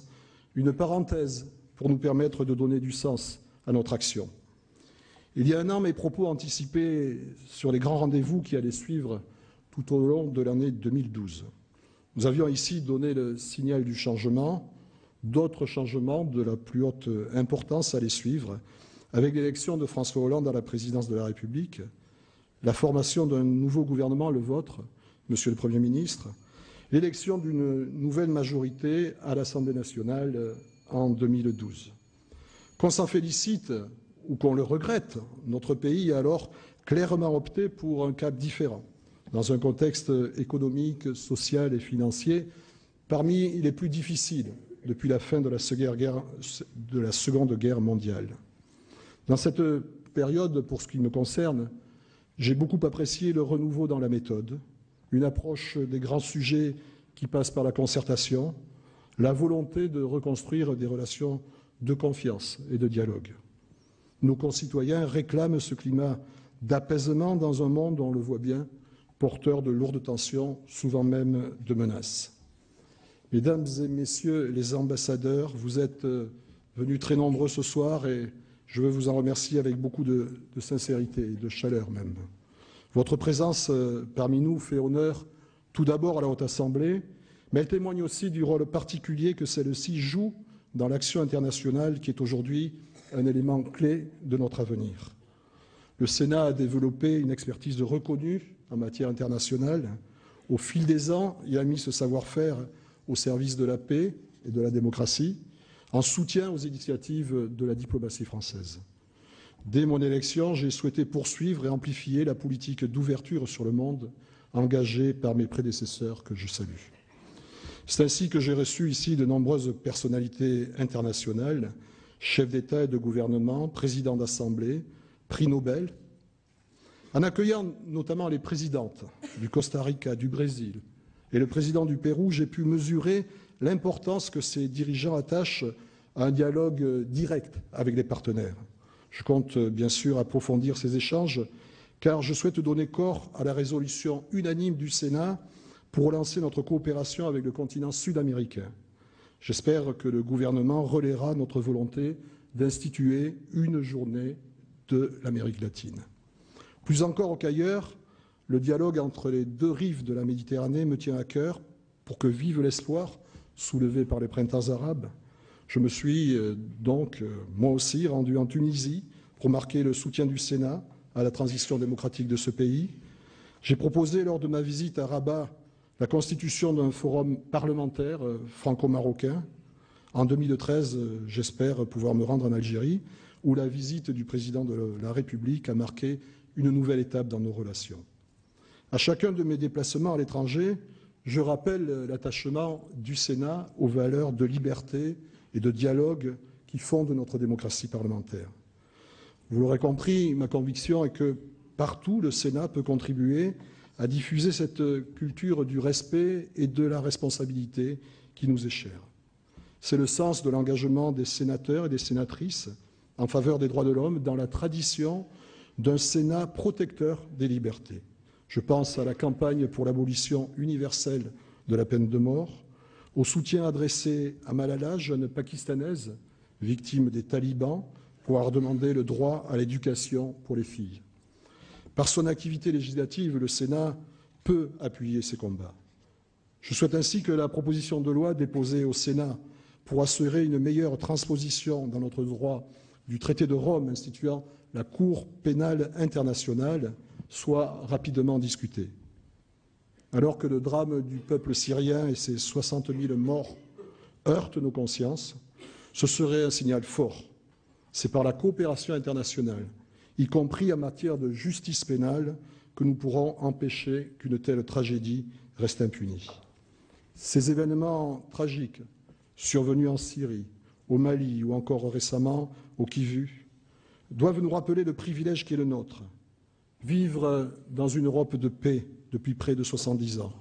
une parenthèse pour nous permettre de donner du sens à notre action. Il y a un an, mes propos anticipaient sur les grands rendez-vous qui allaient suivre tout au long de l'année 2012. Nous avions ici donné le signal du changement. D'autres changements de la plus haute importance allaient suivre, avec l'élection de François Hollande à la présidence de la République, la formation d'un nouveau gouvernement, le vôtre, Monsieur le Premier ministre, l'élection d'une nouvelle majorité à l'Assemblée nationale en 2012. Qu'on s'en félicite ou qu'on le regrette, notre pays a alors clairement opté pour un cap différent, dans un contexte économique, social et financier parmi les plus difficiles depuis la fin de la Seconde Guerre mondiale. Dans cette période, pour ce qui me concerne, j'ai beaucoup apprécié le renouveau dans la méthode, une approche des grands sujets qui passe par la concertation, la volonté de reconstruire des relations de confiance et de dialogue. Nos concitoyens réclament ce climat d'apaisement dans un monde, on le voit bien, porteur de lourdes tensions, souvent même de menaces. Mesdames et messieurs les ambassadeurs, vous êtes venus très nombreux ce soir et je veux vous en remercier avec beaucoup de sincérité et de chaleur même. Votre présence parmi nous fait honneur tout d'abord à la Haute Assemblée, mais elle témoigne aussi du rôle particulier que celle-ci joue dans l'action internationale qui est aujourd'hui un élément clé de notre avenir. Le Sénat a développé une expertise reconnue en matière internationale. Au fil des ans, il a mis ce savoir-faire au service de la paix et de la démocratie, en soutien aux initiatives de la diplomatie française. Dès mon élection, j'ai souhaité poursuivre et amplifier la politique d'ouverture sur le monde engagée par mes prédécesseurs que je salue. C'est ainsi que j'ai reçu ici de nombreuses personnalités internationales, chefs d'État et de gouvernement, présidents d'assemblée, prix Nobel, en accueillant notamment les présidentes du Costa Rica, du Brésil, et le président du Pérou, j'ai pu mesurer l'importance que ces dirigeants attachent à un dialogue direct avec les partenaires. Je compte bien sûr approfondir ces échanges, car je souhaite donner corps à la résolution unanime du Sénat pour relancer notre coopération avec le continent sud-américain. J'espère que le gouvernement relaiera notre volonté d'instituer une journée de l'Amérique latine. Plus encore qu'ailleurs, le dialogue entre les deux rives de la Méditerranée me tient à cœur pour que vive l'espoir soulevé par les printemps arabes. Je me suis donc, moi aussi, rendu en Tunisie pour marquer le soutien du Sénat à la transition démocratique de ce pays. J'ai proposé lors de ma visite à Rabat la constitution d'un forum parlementaire franco-marocain. En 2013, j'espère pouvoir me rendre en Algérie, où la visite du président de la République a marqué une nouvelle étape dans nos relations. À chacun de mes déplacements à l'étranger, je rappelle l'attachement du Sénat aux valeurs de liberté et de dialogue qui fondent notre démocratie parlementaire. Vous l'aurez compris, ma conviction est que partout, le Sénat peut contribuer à diffuser cette culture du respect et de la responsabilité qui nous est chère. C'est le sens de l'engagement des sénateurs et des sénatrices en faveur des droits de l'homme dans la tradition d'un Sénat protecteur des libertés. Je pense à la campagne pour l'abolition universelle de la peine de mort, au soutien adressé à Malala, jeune pakistanaise, victime des talibans, pour avoir demandé le droit à l'éducation pour les filles. Par son activité législative, le Sénat peut appuyer ces combats. Je souhaite ainsi que la proposition de loi déposée au Sénat pour assurer une meilleure transposition dans notre droit du traité de Rome instituant la Cour pénale internationale soit rapidement discutée. Alors que le drame du peuple syrien et ses 60 000 morts heurtent nos consciences, ce serait un signal fort. C'est par la coopération internationale, y compris en matière de justice pénale, que nous pourrons empêcher qu'une telle tragédie reste impunie. Ces événements tragiques survenus en Syrie, au Mali ou encore récemment au Kivu doivent nous rappeler le privilège qui est le nôtre. vivre dans une Europe de paix depuis près de 70 ans.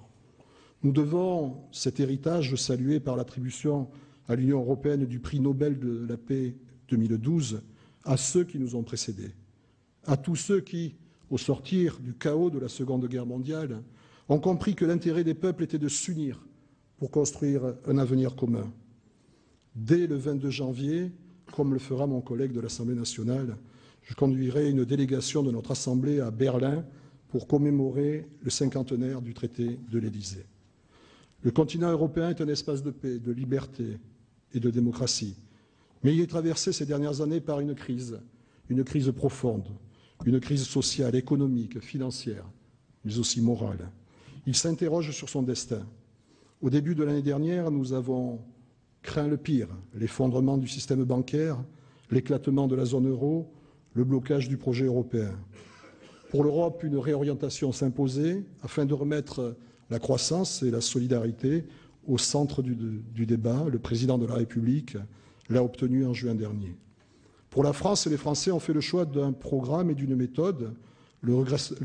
Nous devons cet héritage salué par l'attribution à l'Union européenne du prix Nobel de la paix 2012 à ceux qui nous ont précédés, à tous ceux qui, au sortir du chaos de la Seconde Guerre mondiale, ont compris que l'intérêt des peuples était de s'unir pour construire un avenir commun. Dès le 22 janvier, comme le fera mon collègue de l'Assemblée nationale, je conduirai une délégation de notre Assemblée à Berlin pour commémorer le cinquantenaire du traité de l'Élysée. Le continent européen est un espace de paix, de liberté et de démocratie, mais il est traversé ces dernières années par une crise profonde, une crise sociale, économique, financière, mais aussi morale. Il s'interroge sur son destin. Au début de l'année dernière, nous avons craint le pire, l'effondrement du système bancaire, l'éclatement de la zone euro, le blocage du projet européen. Pour l'Europe, une réorientation s'imposait afin de remettre la croissance et la solidarité au centre du débat. Le président de la République l'a obtenu en juin dernier. Pour la France, les Français ont fait le choix d'un programme et d'une méthode, le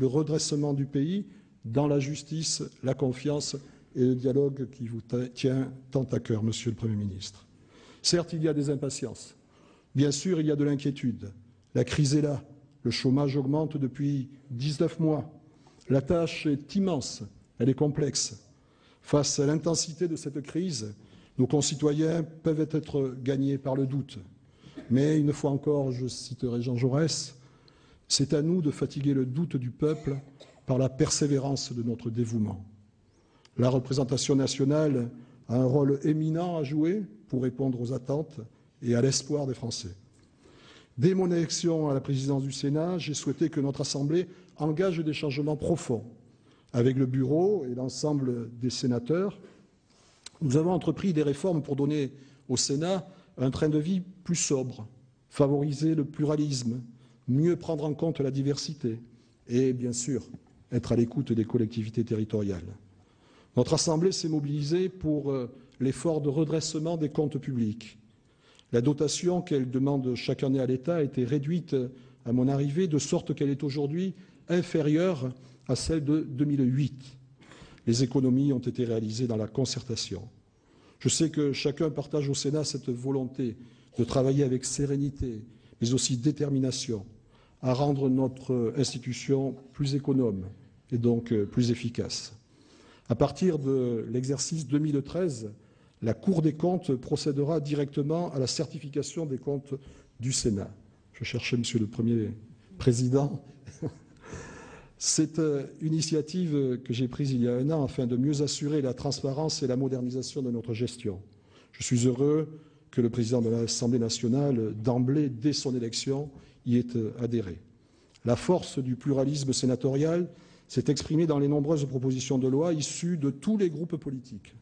redressement du pays dans la justice, la confiance et le dialogue qui vous tient tant à cœur, Monsieur le Premier ministre. Certes, il y a des impatiences. Bien sûr, il y a de l'inquiétude. La crise est là. Le chômage augmente depuis 19 mois. La tâche est immense. Elle est complexe. Face à l'intensité de cette crise, nos concitoyens peuvent être gagnés par le doute. Mais une fois encore, je citerai Jean Jaurès, c'est à nous de fatiguer le doute du peuple par la persévérance de notre dévouement. La représentation nationale a un rôle éminent à jouer pour répondre aux attentes et à l'espoir des Français. Dès mon élection à la présidence du Sénat, j'ai souhaité que notre Assemblée engage des changements profonds. Avec le Bureau et l'ensemble des sénateurs, nous avons entrepris des réformes pour donner au Sénat un train de vie plus sobre, favoriser le pluralisme, mieux prendre en compte la diversité et, bien sûr, être à l'écoute des collectivités territoriales. Notre Assemblée s'est mobilisée pour l'effort de redressement des comptes publics. La dotation qu'elle demande chaque année à l'État a été réduite à mon arrivée, de sorte qu'elle est aujourd'hui inférieure à celle de 2008. Les économies ont été réalisées dans la concertation. Je sais que chacun partage au Sénat cette volonté de travailler avec sérénité, mais aussi détermination, à rendre notre institution plus économe et donc plus efficace. À partir de l'exercice 2013, la Cour des comptes procédera directement à la certification des comptes du Sénat. Je cherchais Monsieur le Premier Président. Cette initiative que j'ai prise il y a un an afin de mieux assurer la transparence et la modernisation de notre gestion. Je suis heureux que le président de l'Assemblée nationale, d'emblée, dès son élection, y ait adhéré. La force du pluralisme sénatorial s'est exprimée dans les nombreuses propositions de loi issues de tous les groupes politiques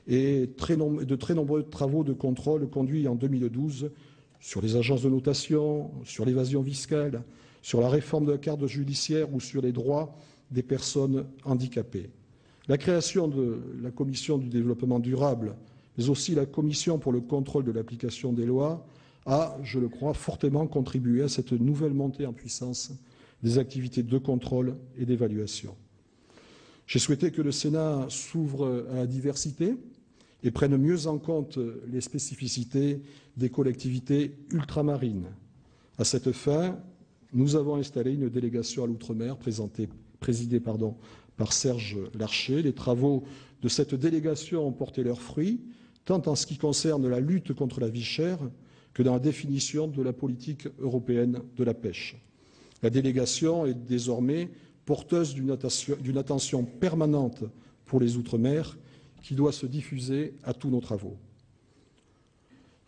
et de très nombreux travaux de contrôle conduits en 2012 sur les agences de notation, sur l'évasion fiscale, sur la réforme de la carte judiciaire ou sur les droits des personnes handicapées. La création de la Commission du développement durable, mais aussi la Commission pour le contrôle de l'application des lois, a, je le crois, fortement contribué à cette nouvelle montée en puissance des activités de contrôle et d'évaluation. J'ai souhaité que le Sénat s'ouvre à la diversité et prenne mieux en compte les spécificités des collectivités ultramarines. À cette fin, nous avons installé une délégation à l'outre-mer présidée par Serge Larcher. Les travaux de cette délégation ont porté leurs fruits, tant en ce qui concerne la lutte contre la vie chère que dans la définition de la politique européenne de la pêche. La délégation est désormais porteuse d'une attention permanente pour les Outre-mer qui doit se diffuser à tous nos travaux.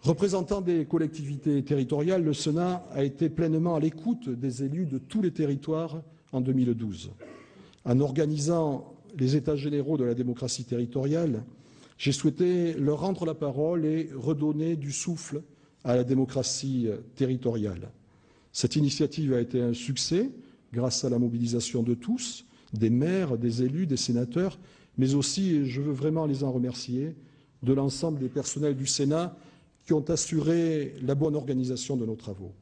Représentant des collectivités territoriales, le Sénat a été pleinement à l'écoute des élus de tous les territoires en 2012. En organisant les États généraux de la démocratie territoriale, j'ai souhaité leur rendre la parole et redonner du souffle à la démocratie territoriale. Cette initiative a été un succès grâce à la mobilisation de tous, des maires, des élus, des sénateurs, mais aussi, et je veux vraiment les en remercier, de l'ensemble des personnels du Sénat qui ont assuré la bonne organisation de nos travaux.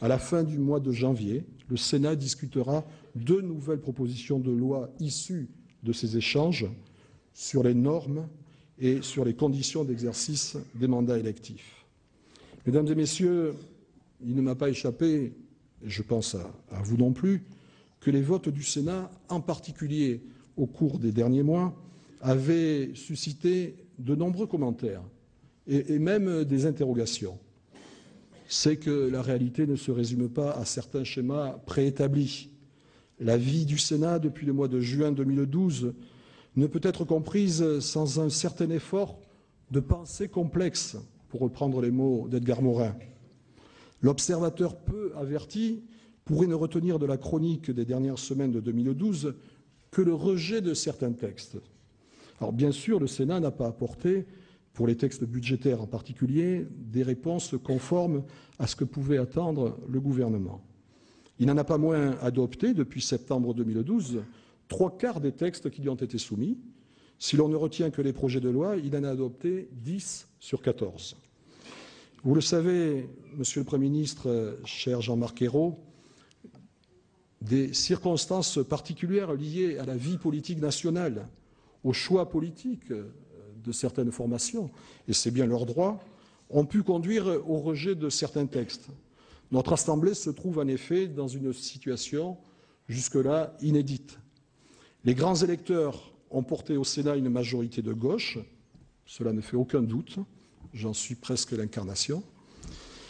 À la fin du mois de janvier, le Sénat discutera 2 nouvelles propositions de loi issues de ces échanges sur les normes et sur les conditions d'exercice des mandats électifs. Mesdames et messieurs, il ne m'a pas échappé, et je pense à vous non plus, que les votes du Sénat, en particulier au cours des derniers mois, avaient suscité de nombreux commentaires et même des interrogations. C'est que la réalité ne se résume pas à certains schémas préétablis. La vie du Sénat depuis le mois de juin 2012 ne peut être comprise sans un certain effort de pensée complexe, pour reprendre les mots d'Edgar Morin. L'observateur peu averti pourrait ne retenir de la chronique des dernières semaines de 2012 que le rejet de certains textes. Alors bien sûr, le Sénat n'a pas apporté, pour les textes budgétaires en particulier, des réponses conformes à ce que pouvait attendre le gouvernement. Il n'en a pas moins adopté, depuis septembre 2012, 3/4 des textes qui lui ont été soumis. Si l'on ne retient que les projets de loi, il en a adopté 10 sur 14. Vous le savez, Monsieur le Premier ministre, cher Jean-Marc Ayrault, des circonstances particulières liées à la vie politique nationale, aux choix politiques de certaines formations, et c'est bien leur droit, ont pu conduire au rejet de certains textes. Notre Assemblée se trouve en effet dans une situation jusque-là inédite. Les grands électeurs ont porté au Sénat une majorité de gauche, cela ne fait aucun doute, j'en suis presque l'incarnation.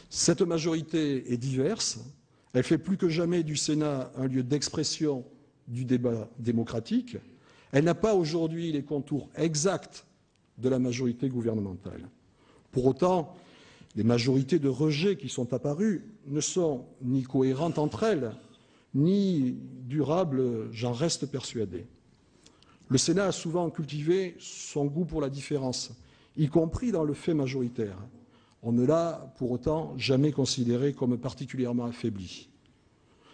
Cette majorité est diverse, elle fait plus que jamais du Sénat un lieu d'expression du débat démocratique. Elle n'a pas aujourd'hui les contours exacts de la majorité gouvernementale. Pour autant, les majorités de rejet qui sont apparues ne sont ni cohérentes entre elles, ni durables, j'en reste persuadé. Le Sénat a souvent cultivé son goût pour la différence, y compris dans le fait majoritaire. On ne l'a pour autant jamais considéré comme particulièrement affaibli.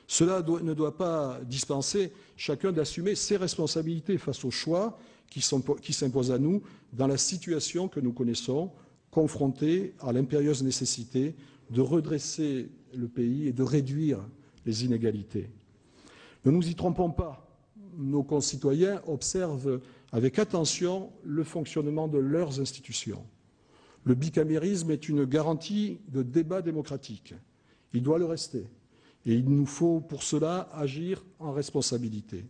Cela ne doit pas dispenser chacun d'assumer ses responsabilités face aux choix qui s'imposent à nous dans la situation que nous connaissons, confrontés à l'impérieuse nécessité de redresser le pays et de réduire les inégalités. Ne nous y trompons pas, nos concitoyens observent avec attention le fonctionnement de leurs institutions. Le bicamérisme est une garantie de débat démocratique. Il doit le rester. Et il nous faut pour cela agir en responsabilité.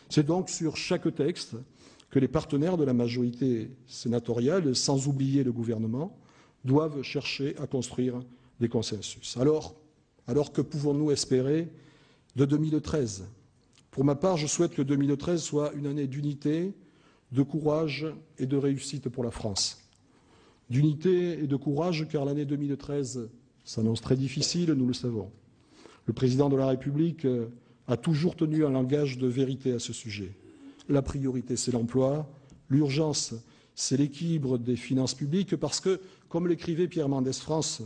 C'est donc sur chaque texte que les partenaires de la majorité sénatoriale, sans oublier le gouvernement, doivent chercher à construire des consensus. Alors que pouvons-nous espérer de 2013 ? Pour ma part, je souhaite que 2013 soit une année d'unité, de courage et de réussite pour la France. D'unité et de courage, car l'année 2013 s'annonce très difficile, nous le savons. Le président de la République a toujours tenu un langage de vérité à ce sujet. La priorité, c'est l'emploi. L'urgence, c'est l'équilibre des finances publiques parce que, comme l'écrivait Pierre Mendès France,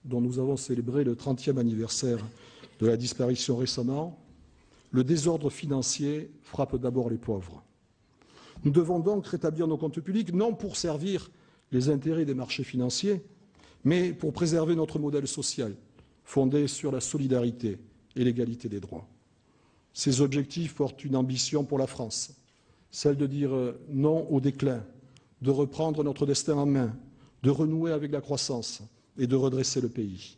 dont nous avons célébré le 30e anniversaire de la disparition récemment, le désordre financier frappe d'abord les pauvres. Nous devons donc rétablir nos comptes publics, non pour servir les intérêts des marchés financiers, mais pour préserver notre modèle social, fondé sur la solidarité et l'égalité des droits. Ces objectifs portent une ambition pour la France, celle de dire non au déclin, de reprendre notre destin en main, de renouer avec la croissance et de redresser le pays.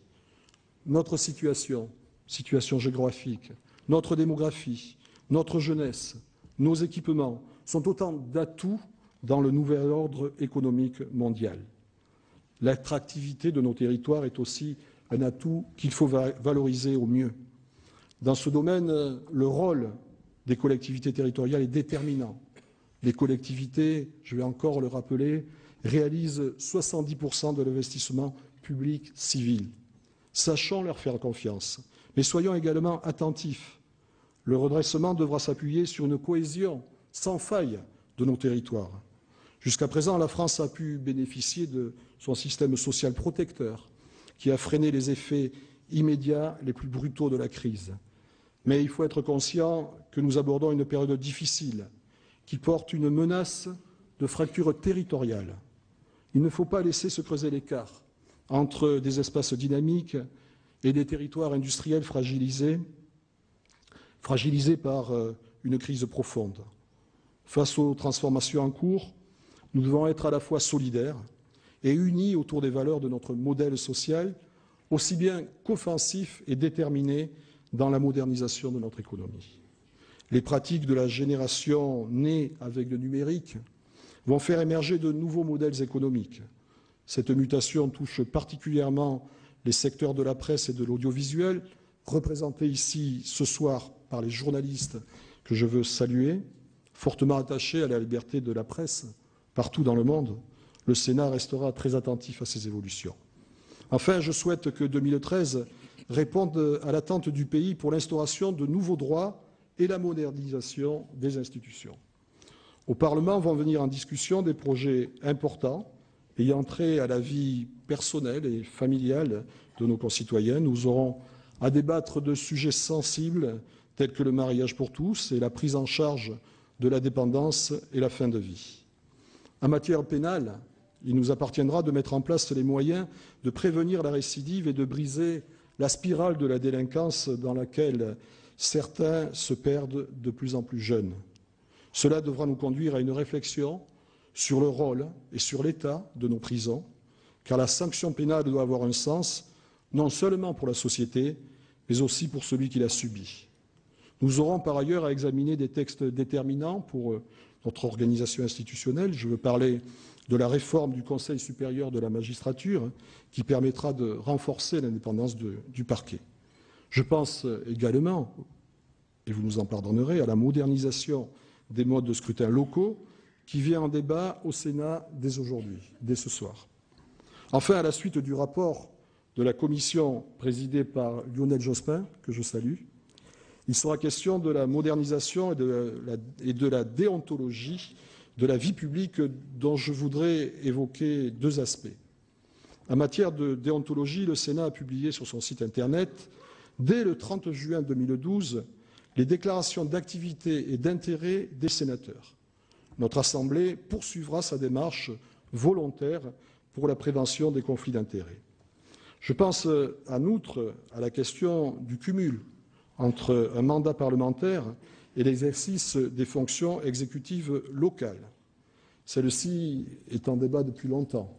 Notre situation géographique, notre démographie, notre jeunesse, nos équipements sont autant d'atouts dans le nouvel ordre économique mondial. L'attractivité de nos territoires est aussi un atout qu'il faut valoriser au mieux. Dans ce domaine, le rôle des collectivités territoriales est déterminant. Les collectivités, je vais encore le rappeler, réalisent 70% de l'investissement public civil. Sachons leur faire confiance, mais soyons également attentifs. Le redressement devra s'appuyer sur une cohésion sans faille de nos territoires. Jusqu'à présent, la France a pu bénéficier de son système social protecteur, qui a freiné les effets immédiats les plus brutaux de la crise. Mais il faut être conscient que nous abordons une période difficile, qui porte une menace de fracture territoriale. Il ne faut pas laisser se creuser l'écart entre des espaces dynamiques et des territoires industriels fragilisés par une crise profonde. Face aux transformations en cours, nous devons être à la fois solidaires et unis autour des valeurs de notre modèle social, aussi bien qu'offensifs et déterminés dans la modernisation de notre économie. Les pratiques de la génération née avec le numérique vont faire émerger de nouveaux modèles économiques. Cette mutation touche particulièrement les secteurs de la presse et de l'audiovisuel, représentés ici ce soir par les journalistes que je veux saluer, fortement attachés à la liberté de la presse partout dans le monde. Le Sénat restera très attentif à ces évolutions. Enfin, je souhaite que 2013 réponde à l'attente du pays pour l'instauration de nouveaux droits et la modernisation des institutions. Au Parlement vont venir en discussion des projets importants ayant trait à la vie personnelle et familiale de nos concitoyens. Nous aurons à débattre de sujets sensibles tels que le mariage pour tous et la prise en charge de la dépendance et la fin de vie. En matière pénale, il nous appartiendra de mettre en place les moyens de prévenir la récidive et de briser la spirale de la délinquance dans laquelle certains se perdent de plus en plus jeunes. Cela devra nous conduire à une réflexion sur le rôle et sur l'état de nos prisons, car la sanction pénale doit avoir un sens, non seulement pour la société, mais aussi pour celui qui l'a subie. Nous aurons par ailleurs à examiner des textes déterminants pour notre organisation institutionnelle. Je veux parler de la réforme du Conseil supérieur de la magistrature, qui permettra de renforcer l'indépendance du parquet. Je pense également, et vous nous en pardonnerez, à la modernisation des modes de scrutin locaux, qui vient en débat au Sénat dès aujourd'hui, dès ce soir. Enfin, à la suite du rapport de la commission présidée par Lionel Jospin, que je salue, il sera question de la modernisation et de la déontologie de la vie publique, dont je voudrais évoquer deux aspects. En matière de déontologie, le Sénat a publié sur son site Internet, dès le 30 juin 2012, les déclarations d'activité et d'intérêt des sénateurs. Notre Assemblée poursuivra sa démarche volontaire pour la prévention des conflits d'intérêts. Je pense en outre à la question du cumul entre un mandat parlementaire et l'exercice des fonctions exécutives locales. Celle-ci est en débat depuis longtemps.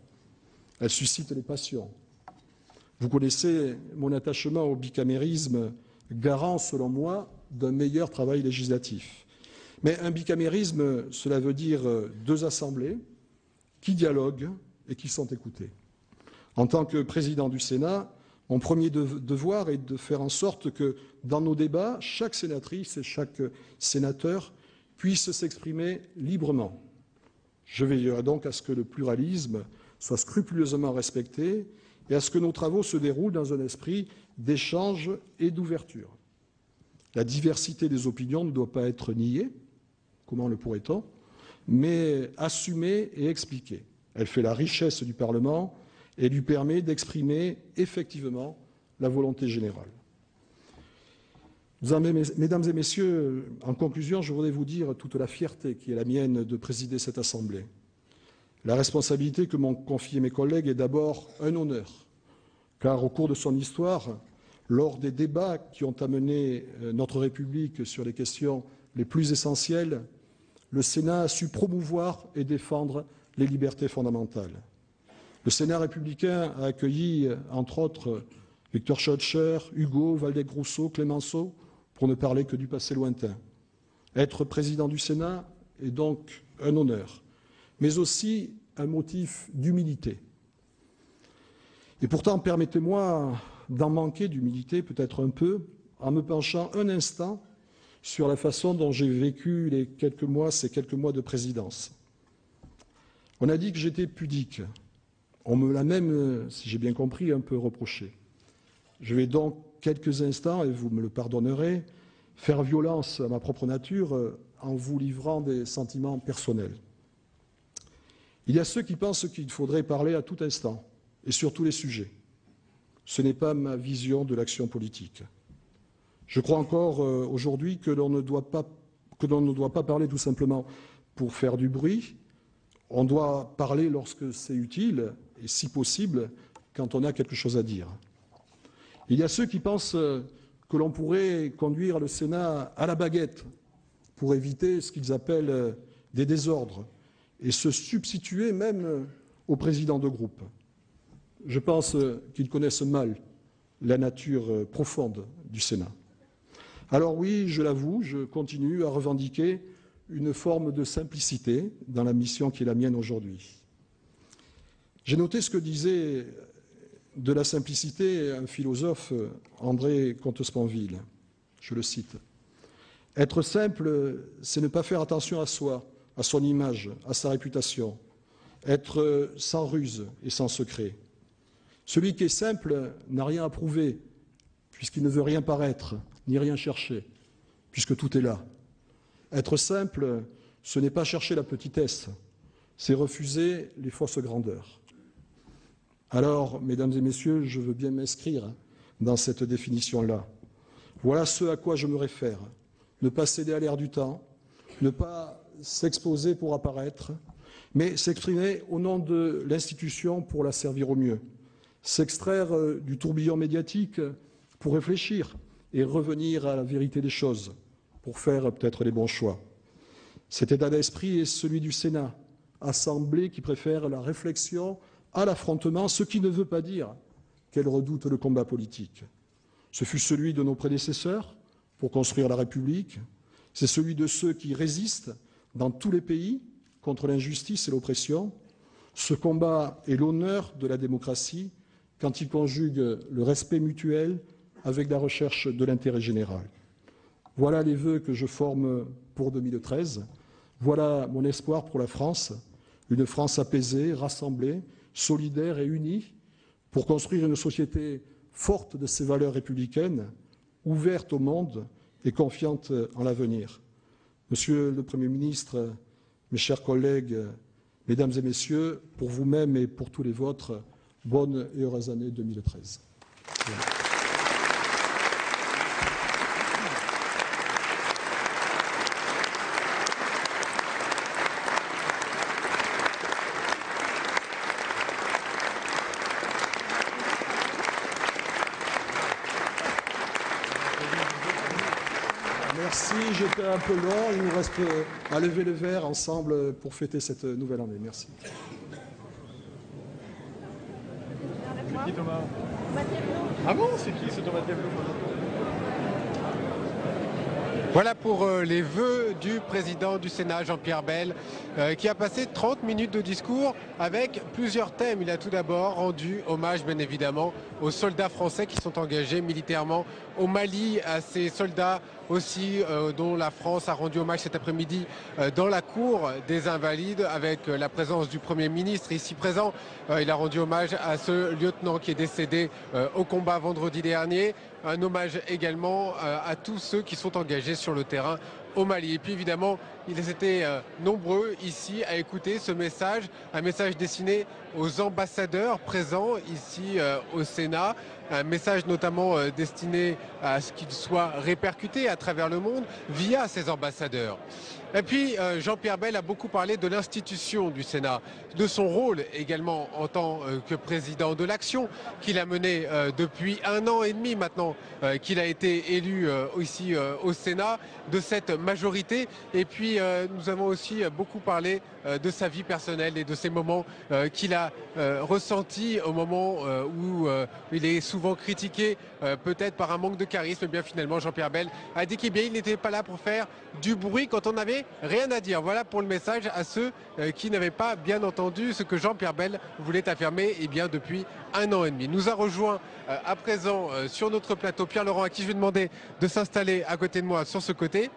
Elle suscite les passions. Vous connaissez mon attachement au bicamérisme, garant, selon moi, d'un meilleur travail législatif. Mais un bicamérisme, cela veut dire deux assemblées qui dialoguent et qui sont écoutées. En tant que président du Sénat, mon premier devoir est de faire en sorte que, dans nos débats, chaque sénatrice et chaque sénateur puisse s'exprimer librement. Je veillerai donc à ce que le pluralisme soit scrupuleusement respecté et à ce que nos travaux se déroulent dans un esprit d'échange et d'ouverture. La diversité des opinions ne doit pas être niée, comment le pourrait-on, mais assumée et expliquée. Elle fait la richesse du Parlement et lui permet d'exprimer effectivement la volonté générale. Mesdames et messieurs, en conclusion, je voudrais vous dire toute la fierté qui est la mienne de présider cette Assemblée. La responsabilité que m'ont confiée mes collègues est d'abord un honneur, car au cours de son histoire, lors des débats qui ont amené notre République sur les questions les plus essentielles, le Sénat a su promouvoir et défendre les libertés fondamentales. Le Sénat républicain a accueilli, entre autres, Victor Schœlcher, Hugo, Waldeck-Rousseau, Clemenceau, pour ne parler que du passé lointain. Être président du Sénat est donc un honneur, mais aussi un motif d'humilité. Et pourtant, permettez-moi d'en manquer d'humilité, peut-être un peu, en me penchant un instant sur la façon dont j'ai vécu ces quelques mois de présidence. On a dit que j'étais pudique. On me l'a même, si j'ai bien compris, un peu reproché. Je vais donc quelques instants, et vous me le pardonnerez, faire violence à ma propre nature en vous livrant des sentiments personnels. Il y a ceux qui pensent qu'il faudrait parler à tout instant et sur tous les sujets. Ce n'est pas ma vision de l'action politique. Je crois encore aujourd'hui que l'on ne doit pas parler tout simplement pour faire du bruit. On doit parler lorsque c'est utile et, si possible, quand on a quelque chose à dire. Il y a ceux qui pensent que l'on pourrait conduire le Sénat à la baguette pour éviter ce qu'ils appellent des désordres et se substituer même au président de groupe. Je pense qu'ils connaissent mal la nature profonde du Sénat. Alors oui, je l'avoue, je continue à revendiquer une forme de simplicité dans la mission qui est la mienne aujourd'hui. J'ai noté ce que disait de la simplicité un philosophe, André Comte-Sponville. Je le cite. « Être simple, c'est ne pas faire attention à soi, à son image, à sa réputation. Être sans ruse et sans secret. Celui qui est simple n'a rien à prouver, puisqu'il ne veut rien paraître, ni rien chercher, puisque tout est là. Être simple, ce n'est pas chercher la petitesse, c'est refuser les fausses grandeurs. » Alors, mesdames et messieurs, je veux bien m'inscrire dans cette définition-là. Voilà ce à quoi je me réfère. Ne pas céder à l'air du temps, ne pas s'exposer pour apparaître, mais s'exprimer au nom de l'institution pour la servir au mieux. S'extraire du tourbillon médiatique pour réfléchir et revenir à la vérité des choses, pour faire peut-être les bons choix. Cet état d'esprit est celui du Sénat, assemblée qui préfère la réflexion à l'affrontement, ce qui ne veut pas dire qu'elle redoute le combat politique. Ce fut celui de nos prédécesseurs pour construire la République, c'est celui de ceux qui résistent dans tous les pays contre l'injustice et l'oppression. Ce combat est l'honneur de la démocratie quand il conjugue le respect mutuel avec la recherche de l'intérêt général. Voilà les vœux que je forme pour 2013. Voilà mon espoir pour la France, une France apaisée, rassemblée, solidaire et unie pour construire une société forte de ses valeurs républicaines, ouverte au monde et confiante en l'avenir. Monsieur le Premier ministre, mes chers collègues, mesdames et messieurs, pour vous-même et pour tous les vôtres, bonne et heureuse année 2013. Merci, j'étais un peu long. Il nous reste à lever le verre ensemble pour fêter cette nouvelle année. Merci. C'est qui Thomas? Ah bon, c'est qui ce Thomas Diablo? Voilà pour les vœux du président du Sénat, Jean-Pierre Bel, qui a passé 30 minutes de discours avec plusieurs thèmes. Il a tout d'abord rendu hommage, bien évidemment, aux soldats français qui sont engagés militairement au Mali, à ces soldats aussi dont la France a rendu hommage cet après-midi dans la cour des Invalides avec la présence du Premier ministre ici présent. Il a rendu hommage à ce lieutenant qui est décédé au combat vendredi dernier. Un hommage également à tous ceux qui sont engagés sur le terrain au Mali. Et puis évidemment, ils étaient nombreux ici à écouter ce message, un message destiné aux ambassadeurs présents ici au Sénat, un message notamment destiné à ce qu'il soit répercuté à travers le monde via ces ambassadeurs. Et puis Jean-Pierre Bel a beaucoup parlé de l'institution du Sénat, de son rôle également en tant que président de l'Action qu'il a mené depuis 1 an et demi maintenant qu'il a été élu ici au Sénat, de cette majorité. Et puis nous avons aussi beaucoup parlé de sa vie personnelle et de ces moments qu'il a ressentis au moment où il est souvent critiqué peut-être par un manque de charisme. Et bien finalement Jean-Pierre Bel a dit qu'il n'était pas là pour faire du bruit quand on n'avait rien à dire. Voilà pour le message à ceux qui n'avaient pas bien entendu ce que Jean-Pierre Bel voulait affirmer depuis 1 an et demi. Nous a rejoint à présent sur notre plateau Pierre Laurent, à qui je vais demander de s'installer à côté de moi sur ce côté.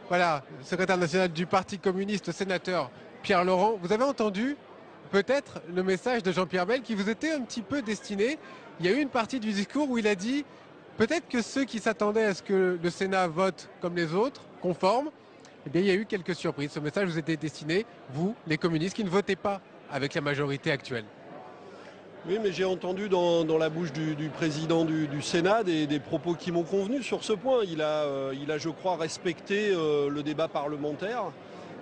Voilà, secrétaire national du Parti communiste, sénateur Pierre Laurent. Vous avez entendu peut-être le message de Jean-Pierre Bel qui vous était un petit peu destiné. Il y a eu une partie du discours où il a dit peut-être que ceux qui s'attendaient à ce que le Sénat vote comme les autres, conforme, eh bien, il y a eu quelques surprises. Ce message vous était destiné, vous, les communistes, qui ne votez pas avec la majorité actuelle. Oui, mais j'ai entendu dans la bouche du président du Sénat des propos qui m'ont convenu sur ce point. Il a, je crois, respecté le débat parlementaire.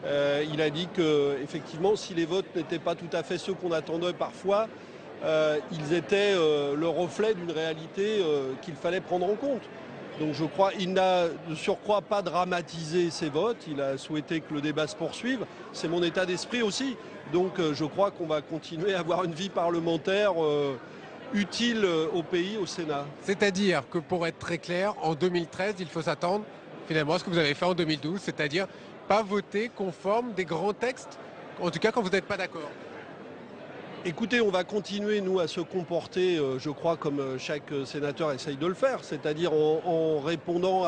Il a dit qu'effectivement, si les votes n'étaient pas tout à fait ceux qu'on attendait parfois, ils étaient le reflet d'une réalité qu'il fallait prendre en compte. Donc je crois qu'il n'a de surcroît pas dramatisé ses votes, il a souhaité que le débat se poursuive, c'est mon état d'esprit aussi. Donc je crois qu'on va continuer à avoir une vie parlementaire utile au pays, au Sénat. C'est-à-dire que pour être très clair, en 2013, il faut s'attendre finalement à ce que vous avez fait en 2012, c'est-à-dire pas voter conforme des grands textes, en tout cas quand vous n'êtes pas d'accord. Écoutez, on va continuer, nous, à se comporter, je crois, comme chaque sénateur essaye de le faire, c'est-à-dire en répondant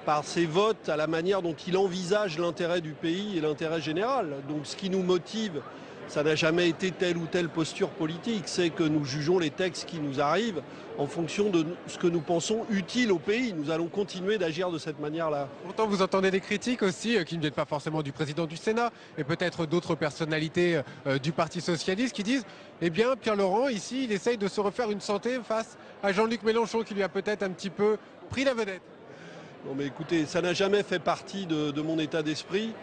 par ses votes à la manière dont il envisage l'intérêt du pays et l'intérêt général. Donc ce qui nous motive, ça n'a jamais été telle ou telle posture politique, c'est que nous jugeons les textes qui nous arrivent en fonction de ce que nous pensons utile au pays. Nous allons continuer d'agir de cette manière-là. Pourtant, vous entendez des critiques aussi qui ne viennent pas forcément du président du Sénat, mais peut-être d'autres personnalités du Parti socialiste qui disent « Eh bien, Pierre Laurent, ici, il essaye de se refaire une santé face à Jean-Luc Mélenchon qui lui a peut-être un petit peu pris la vedette. » Non mais écoutez, ça n'a jamais fait partie de mon état d'esprit.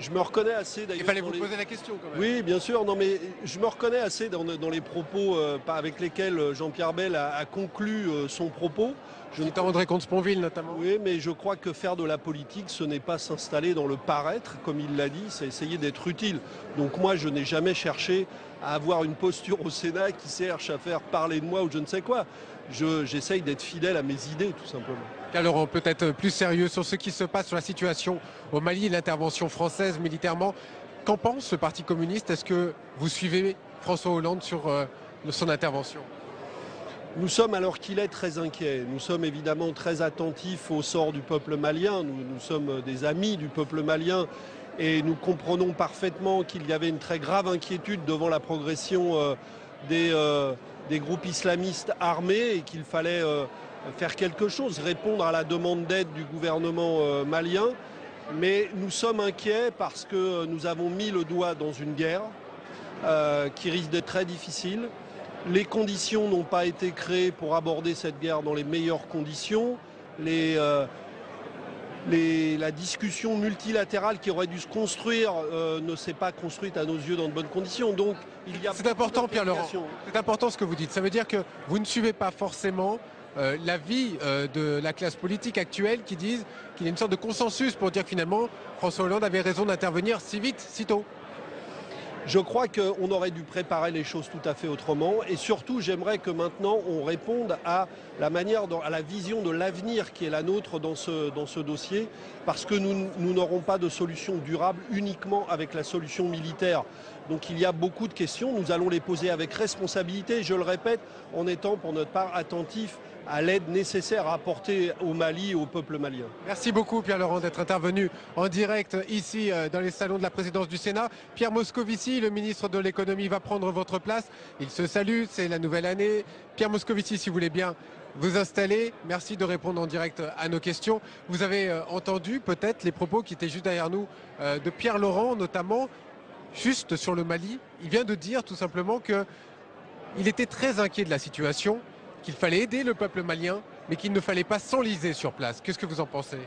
Je me reconnais assez d'ailleurs. Il fallait vous poser la question quand même. Oui, bien sûr. Non, mais je me reconnais assez dans les propos avec lesquels Jean-Pierre Bel a conclu son propos. C'était André Comte-Sponville notamment. Oui, mais je crois que faire de la politique, ce n'est pas s'installer dans le paraître, comme il l'a dit, c'est essayer d'être utile. Donc moi, je n'ai jamais cherché à avoir une posture au Sénat qui cherche à faire parler de moi ou je ne sais quoi. J'essaye d'être fidèle à mes idées, tout simplement. Pierre Laurent, peut-être plus sérieux sur ce qui se passe sur la situation au Mali et l'intervention française militairement. Qu'en pense le Parti communiste? Est-ce que vous suivez François Hollande sur son intervention? Nous sommes, alors qu'il est, très inquiets. Nous sommes évidemment très attentifs au sort du peuple malien. Nous sommes des amis du peuple malien et nous comprenons parfaitement qu'il y avait une très grave inquiétude devant la progression des groupes islamistes armés et qu'il fallait faire quelque chose, répondre à la demande d'aide du gouvernement malien. Mais nous sommes inquiets parce que nous avons mis le doigt dans une guerre qui risque d'être très difficile. Les conditions n'ont pas été créées pour aborder cette guerre dans les meilleures conditions. La discussion multilatérale qui aurait dû se construire ne s'est pas construite à nos yeux dans de bonnes conditions. Donc il y a. C'est important, Pierre Laurent. C'est important ce que vous dites. Ça veut dire que vous ne suivez pas forcément l'avis de la classe politique actuelle qui disent qu'il y a une sorte de consensus pour dire que finalement François Hollande avait raison d'intervenir si vite, si tôt. Je crois qu'on aurait dû préparer les choses tout à fait autrement et surtout j'aimerais que maintenant on réponde à la manière, à la vision de l'avenir qui est la nôtre dans ce dossier parce que nous n'aurons pas de solution durable uniquement avec la solution militaire. Donc il y a beaucoup de questions, nous allons les poser avec responsabilité, je le répète, en étant pour notre part attentifs à l'aide nécessaire à apporter au Mali et au peuple malien. Merci beaucoup Pierre Laurent d'être intervenu en direct ici dans les salons de la présidence du Sénat. Pierre Moscovici, le ministre de l'économie, va prendre votre place. Il se salue, c'est la nouvelle année. Pierre Moscovici, si vous voulez bien vous installer. Merci de répondre en direct à nos questions. Vous avez entendu peut-être les propos qui étaient juste derrière nous de Pierre Laurent notamment, juste sur le Mali. Il vient de dire tout simplement qu'il était très inquiet de la situation, qu'il fallait aider le peuple malien, mais qu'il ne fallait pas s'enliser sur place. Qu'est-ce que vous en pensez?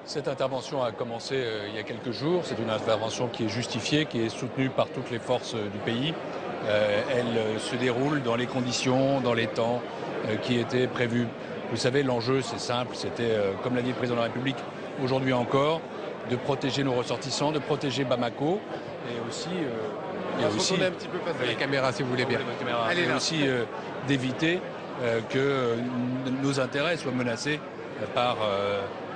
Cette intervention a commencé il y a quelques jours. C'est une intervention qui est justifiée, qui est soutenue par toutes les forces du pays. Elle se déroule dans les conditions, dans les temps qui étaient prévus. Vous savez, l'enjeu, c'est simple. C'était, comme l'a dit le président de la République, aujourd'hui encore, de protéger nos ressortissants, de protéger Bamako et aussi... on va se retourner un petit peu face à la caméra, si vous voulez bien. Allez, et aussi d'éviter que nos intérêts soient menacés par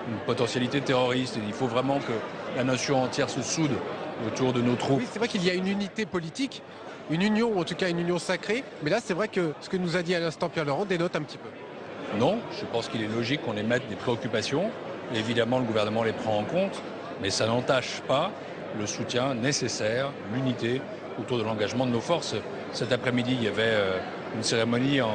une potentialité terroriste. Il faut vraiment que la nation entière se soude autour de nos troupes. Oui, c'est vrai qu'il y a une unité politique, une union, en tout cas une union sacrée, mais là c'est vrai que ce que nous a dit à l'instant Pierre Laurent dénote un petit peu. Non, je pense qu'il est logique qu'on émette des préoccupations. Évidemment, le gouvernement les prend en compte, mais ça n'entache pas le soutien nécessaire, l'unité autour de l'engagement de nos forces. Cet après-midi, il y avait une cérémonie en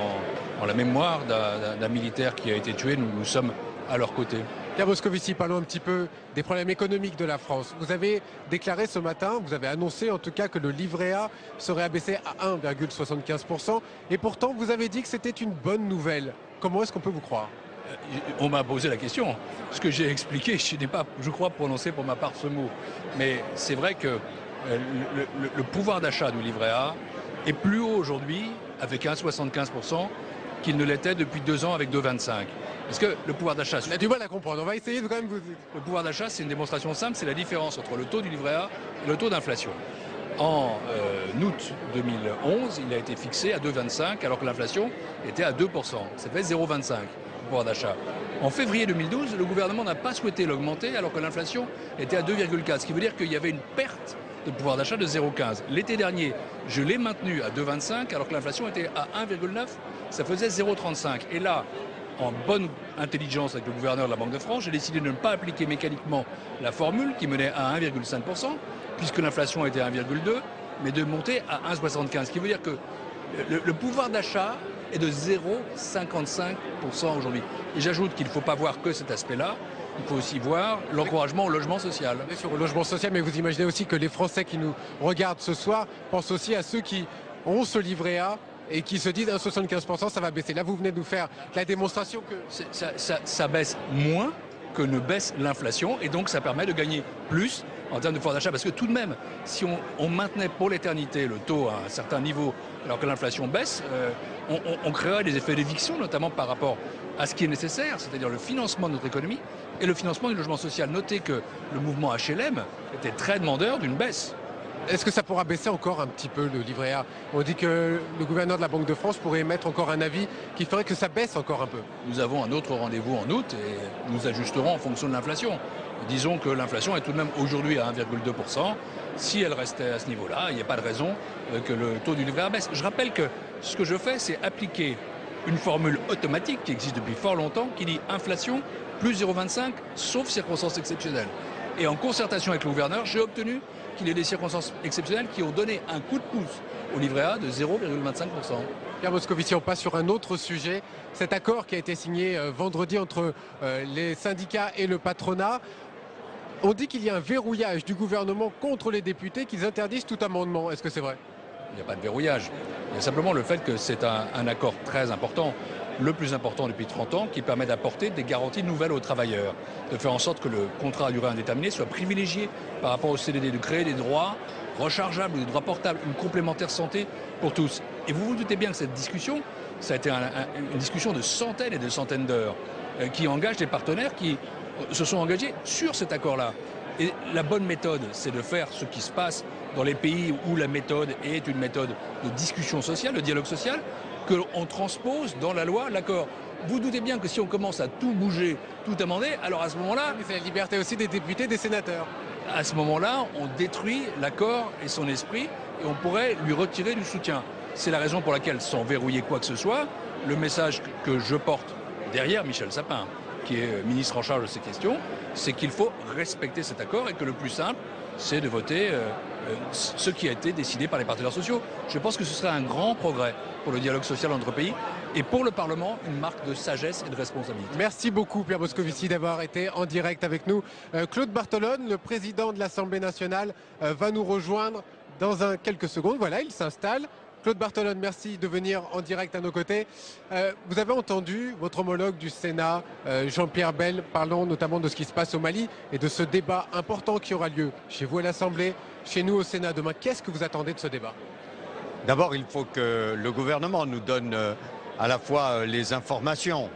la mémoire d'un militaire qui a été tué. Nous sommes à leur côté. Pierre Moscovici, parlons un petit peu des problèmes économiques de la France. Vous avez déclaré ce matin, vous avez annoncé en tout cas que le livret A serait abaissé à 1,75%. Et pourtant, vous avez dit que c'était une bonne nouvelle. Comment est-ce qu'on peut vous croire? On m'a posé la question. Ce que j'ai expliqué, je n'ai pas, je crois, prononcé pour ma part ce mot. Mais c'est vrai que le pouvoir d'achat du livret A est plus haut aujourd'hui avec 1,75% qu'il ne l'était depuis 2 ans avec 2,25. Parce que le pouvoir d'achat... On a du mal à comprendre, on va essayer de quand même vous... Le pouvoir d'achat, c'est une démonstration simple, c'est la différence entre le taux du livret A et le taux d'inflation. En août 2011, il a été fixé à 2,25 alors que l'inflation était à 2%. Ça fait 0,25 le pouvoir d'achat. En février 2012, le gouvernement n'a pas souhaité l'augmenter alors que l'inflation était à 2,4, ce qui veut dire qu'il y avait une perte de pouvoir d'achat de 0,15. L'été dernier, je l'ai maintenu à 2,25 alors que l'inflation était à 1,9, ça faisait 0,35. Et là, en bonne intelligence avec le gouverneur de la Banque de France, j'ai décidé de ne pas appliquer mécaniquement la formule qui menait à 1,5%, puisque l'inflation était à 1,2, mais de monter à 1,75. Ce qui veut dire que le pouvoir d'achat est de 0,55% aujourd'hui. Et j'ajoute qu'il ne faut pas voir que cet aspect-là, il faut aussi voir l'encouragement au logement social. Sur le logement social, mais vous imaginez aussi que les Français qui nous regardent ce soir pensent aussi à ceux qui ont ce livret A et qui se disent à 75%, ça va baisser. Là, vous venez de nous faire la démonstration que... Ça baisse moins que ne baisse l'inflation, et donc ça permet de gagner plus en termes de pouvoir d'achat. Parce que tout de même, si on maintenait pour l'éternité le taux à un certain niveau, alors que l'inflation baisse, on créerait des effets d'éviction, notamment par rapport à ce qui est nécessaire, c'est-à-dire le financement de notre économie et le financement du logement social. Notez que le mouvement HLM était très demandeur d'une baisse. Est-ce que ça pourra baisser encore un petit peu le livret A? On dit que le gouverneur de la Banque de France pourrait émettre encore un avis qui ferait que ça baisse encore un peu. Nous avons un autre rendez-vous en août et nous ajusterons en fonction de l'inflation. Disons que l'inflation est tout de même aujourd'hui à 1,2%. Si elle restait à ce niveau-là, il n'y a pas de raison que le taux du livret A baisse. Je rappelle que ce que je fais, c'est appliquer une formule automatique qui existe depuis fort longtemps, qui dit inflation plus 0,25, sauf circonstances exceptionnelles. Et en concertation avec le gouverneur, j'ai obtenu qu'il y ait des circonstances exceptionnelles qui ont donné un coup de pouce au livret A de 0,25%. Pierre Moscovici, on passe sur un autre sujet. Cet accord qui a été signé vendredi entre les syndicats et le patronat. On dit qu'il y a un verrouillage du gouvernement contre les députés, qu'ils interdisent tout amendement. Est-ce que c'est vrai? Il n'y a pas de verrouillage. Il y a simplement le fait que c'est un accord très important, le plus important depuis 30 ans, qui permet d'apporter des garanties nouvelles aux travailleurs, de faire en sorte que le contrat à durée indéterminée soit privilégié par rapport au CDD, de créer des droits rechargeables, des droits portables, une complémentaire santé pour tous. Et vous vous doutez bien que cette discussion, ça a été une discussion de centaines et de centaines d'heures, qui engage des partenaires qui se sont engagés sur cet accord-là. Et la bonne méthode, c'est de faire ce qui se passe dans les pays où la méthode est une méthode de discussion sociale, de dialogue social, qu'on transpose dans la loi l'accord. Vous doutez bien que si on commence à tout bouger, tout amender, alors à ce moment-là... C'est la liberté aussi des députés, des sénateurs. À ce moment-là, on détruit l'accord et son esprit, et on pourrait lui retirer du soutien. C'est la raison pour laquelle, sans verrouiller quoi que ce soit, le message que je porte derrière Michel Sapin, qui est ministre en charge de ces questions, c'est qu'il faut respecter cet accord et que le plus simple, c'est de voter ce qui a été décidé par les partenaires sociaux. Je pense que ce serait un grand progrès pour le dialogue social entre pays et pour le Parlement, une marque de sagesse et de responsabilité. Merci beaucoup Pierre Moscovici d'avoir été en direct avec nous. Claude Bartolone, le président de l'Assemblée nationale, va nous rejoindre dans quelques secondes. Voilà, il s'installe. Claude Bartolone, merci de venir en direct à nos côtés. Vous avez entendu votre homologue du Sénat, Jean-Pierre Bel, parlant notamment de ce qui se passe au Mali et de ce débat important qui aura lieu chez vous à l'Assemblée, chez nous au Sénat demain. Qu'est-ce que vous attendez de ce débat? D'abord, il faut que le gouvernement nous donne à la fois les informations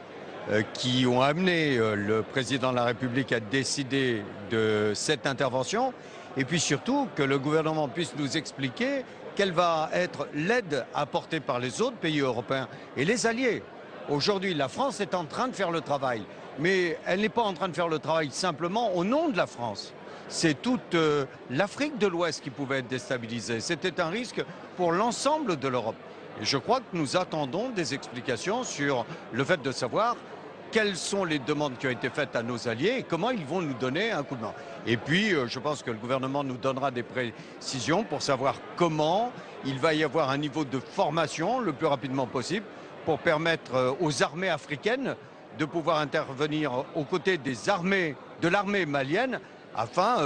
qui ont amené le président de la République à décider de cette intervention, et puis surtout que le gouvernement puisse nous expliquer quelle va être l'aide apportée par les autres pays européens et les alliés. Aujourd'hui, la France est en train de faire le travail, mais elle n'est pas en train de faire le travail simplement au nom de la France. C'est toute l'Afrique de l'Ouest qui pouvait être déstabilisée. C'était un risque pour l'ensemble de l'Europe. Et je crois que nous attendons des explications sur le fait de savoir quelles sont les demandes qui ont été faites à nos alliés et comment ils vont nous donner un coup de main. Et puis, je pense que le gouvernement nous donnera des précisions pour savoir comment il va y avoir un niveau de formation le plus rapidement possible pour permettre aux armées africaines de pouvoir intervenir aux côtés des armées, de l'armée malienne afin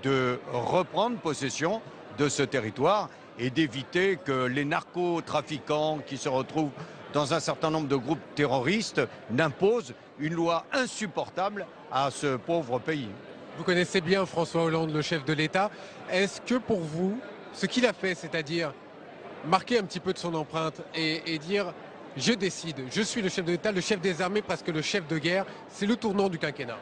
de reprendre possession de ce territoire et d'éviter que les narcotrafiquants qui se retrouvent dans un certain nombre de groupes terroristes n'imposent une loi insupportable à ce pauvre pays. Vous connaissez bien François Hollande, le chef de l'État. Est-ce que pour vous, ce qu'il a fait, c'est-à-dire marquer un petit peu de son empreinte et dire « je décide, je suis le chef de l'État, le chef des armées, presque le chef de guerre ». C'est le tournant du quinquennat.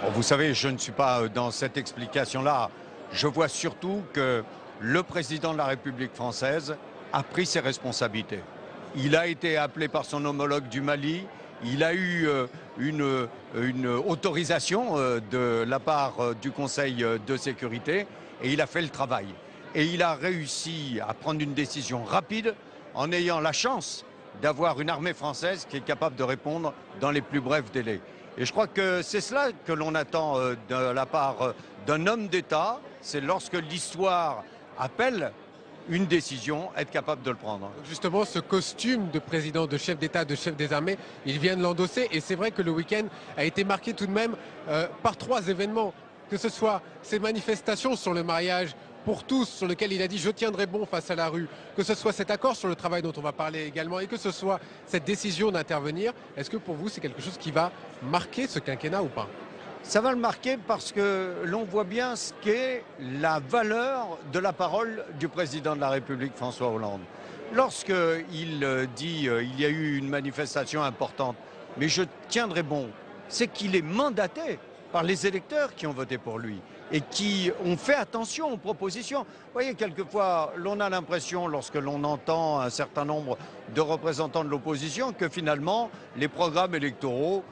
Bon, vous savez, je ne suis pas dans cette explication-là. Je vois surtout que le président de la République française a pris ses responsabilités. Il a été appelé par son homologue du Mali, il a eu une autorisation de la part du Conseil de sécurité et il a fait le travail. Et il a réussi à prendre une décision rapide en ayant la chance d'avoir une armée française qui est capable de répondre dans les plus brefs délais. Et je crois que c'est cela que l'on attend de la part d'un homme d'État, c'est lorsque l'histoire appelle une décision, être capable de le prendre. Justement, ce costume de président, de chef d'État, de chef des armées, il vient de l'endosser et c'est vrai que le week-end a été marqué tout de même par 3 événements, que ce soit ces manifestations sur le mariage pour tous, sur lequel il a dit « je tiendrai bon face à la rue », que ce soit cet accord sur le travail dont on va parler également et que ce soit cette décision d'intervenir. Est-ce que pour vous, c'est quelque chose qui va marquer ce quinquennat ou pas ? Ça va le marquer parce que l'on voit bien ce qu'est la valeur de la parole du président de la République, François Hollande. Lorsqu'il dit il y a eu une manifestation importante, mais je tiendrai bon, c'est qu'il est mandaté par les électeurs qui ont voté pour lui et qui ont fait attention aux propositions. Vous voyez, quelquefois, l'on a l'impression, lorsque l'on entend un certain nombre de représentants de l'opposition, que finalement, les programmes électoraux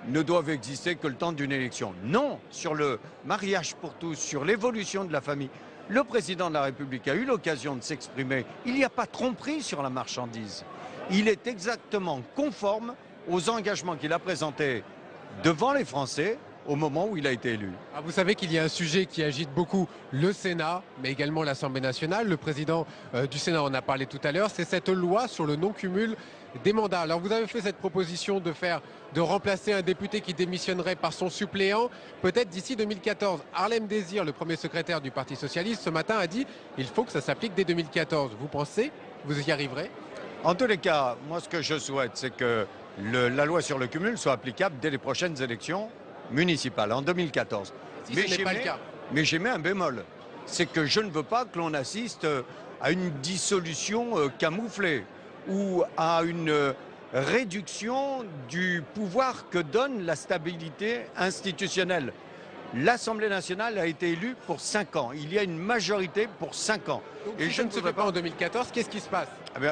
ne doivent exister que le temps d'une élection. Non, sur le mariage pour tous, sur l'évolution de la famille, le président de la République a eu l'occasion de s'exprimer. Il n'y a pas de tromperie sur la marchandise. Il est exactement conforme aux engagements qu'il a présentés devant les Français au moment où il a été élu. Ah, vous savez qu'il y a un sujet qui agite beaucoup le Sénat, mais également l'Assemblée nationale. Le président du Sénat en a parlé tout à l'heure. C'est cette loi sur le non-cumul des mandats. Alors vous avez fait cette proposition de remplacer un député qui démissionnerait par son suppléant, peut-être d'ici 2014. Harlem Désir, le premier secrétaire du Parti socialiste, ce matin a dit il faut que ça s'applique dès 2014. Vous pensez vous y arriverez? En tous les cas, moi ce que je souhaite, c'est que la loi sur le cumul soit applicable dès les prochaines élections municipales, en 2014. Si ce n'est pas le cas. Mais j'émets un bémol. C'est que je ne veux pas que l'on assiste à une dissolution camouflée ou à une réduction du pouvoir que donne la stabilité institutionnelle. L'Assemblée nationale a été élue pour 5 ans. Il y a une majorité pour 5 ans. Donc, et si je ne se fait pas en 2014, qu'est-ce qui se passe?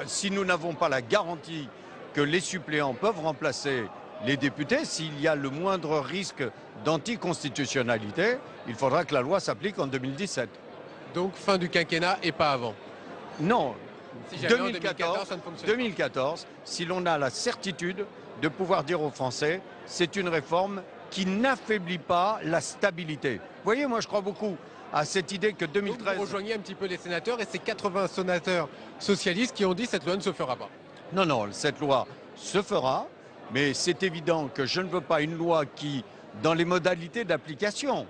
Si nous n'avons pas la garantie que les suppléants peuvent remplacer les députés, s'il y a le moindre risque d'anticonstitutionnalité, il faudra que la loi s'applique en 2017. Donc fin du quinquennat et pas avant? Non. Si 2014, ça ne fonctionne 2014, si l'on a la certitude de pouvoir dire aux Français, c'est une réforme qui n'affaiblit pas la stabilité. Vous voyez, moi je crois beaucoup à cette idée que 2013... Donc vous rejoignez un petit peu les sénateurs et ces 80 sénateurs socialistes qui ont dit cette loi ne se fera pas. Non, non, cette loi se fera, mais c'est évident que je ne veux pas une loi qui, dans les modalités d'application,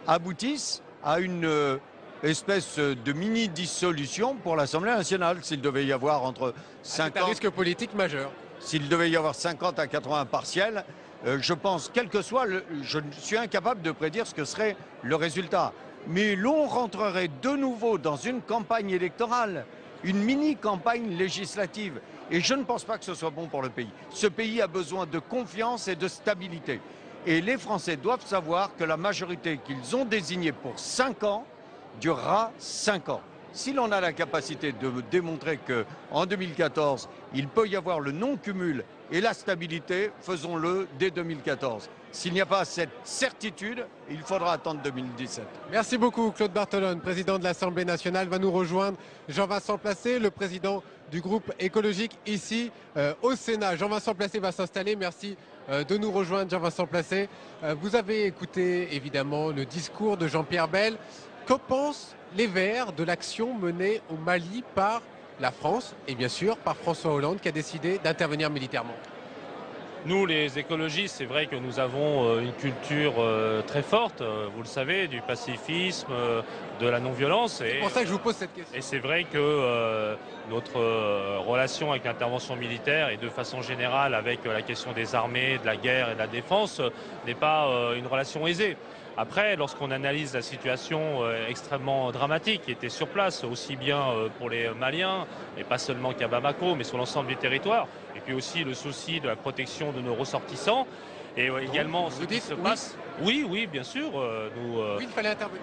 aboutisse à une espèce de mini-dissolution pour l'Assemblée nationale, s'il devait y avoir entre 50... C'est un risque politique majeur. S'il devait y avoir 50 à 80 partiels, je pense, quel que soit, je suis incapable de prédire ce que serait le résultat. Mais l'on rentrerait de nouveau dans une campagne électorale, une mini-campagne législative. Et je ne pense pas que ce soit bon pour le pays. Ce pays a besoin de confiance et de stabilité. Et les Français doivent savoir que la majorité qu'ils ont désignée pour 5 ans durera 5 ans. Si l'on a la capacité de démontrer qu'en 2014, il peut y avoir le non-cumul et la stabilité, faisons-le dès 2014. S'il n'y a pas cette certitude, il faudra attendre 2017. Merci beaucoup Claude Bartolone, président de l'Assemblée nationale. Va nous rejoindre Jean-Vincent Placé, le président du groupe écologique ici au Sénat. Jean-Vincent Placé va s'installer. Merci de nous rejoindre, Jean-Vincent Placé. Vous avez écouté évidemment le discours de Jean-Pierre Bel. Que pensent les Verts de l'action menée au Mali par la France et bien sûr par François Hollande qui a décidé d'intervenir militairement? Nous, les écologistes, c'est vrai que nous avons une culture très forte, vous le savez, du pacifisme, de la non-violence. C'est pour ça que je vous pose cette question. Et c'est vrai que notre relation avec l'intervention militaire et de façon générale avec la question des armées, de la guerre et de la défense n'est pas une relation aisée. Après, lorsqu'on analyse la situation extrêmement dramatique qui était sur place, aussi bien pour les Maliens, et pas seulement qu'à Bamako, mais sur l'ensemble du territoire, et puis aussi le souci de la protection de nos ressortissants, et également ce qui se passe... Oui, bien sûr. Oui, il fallait intervenir.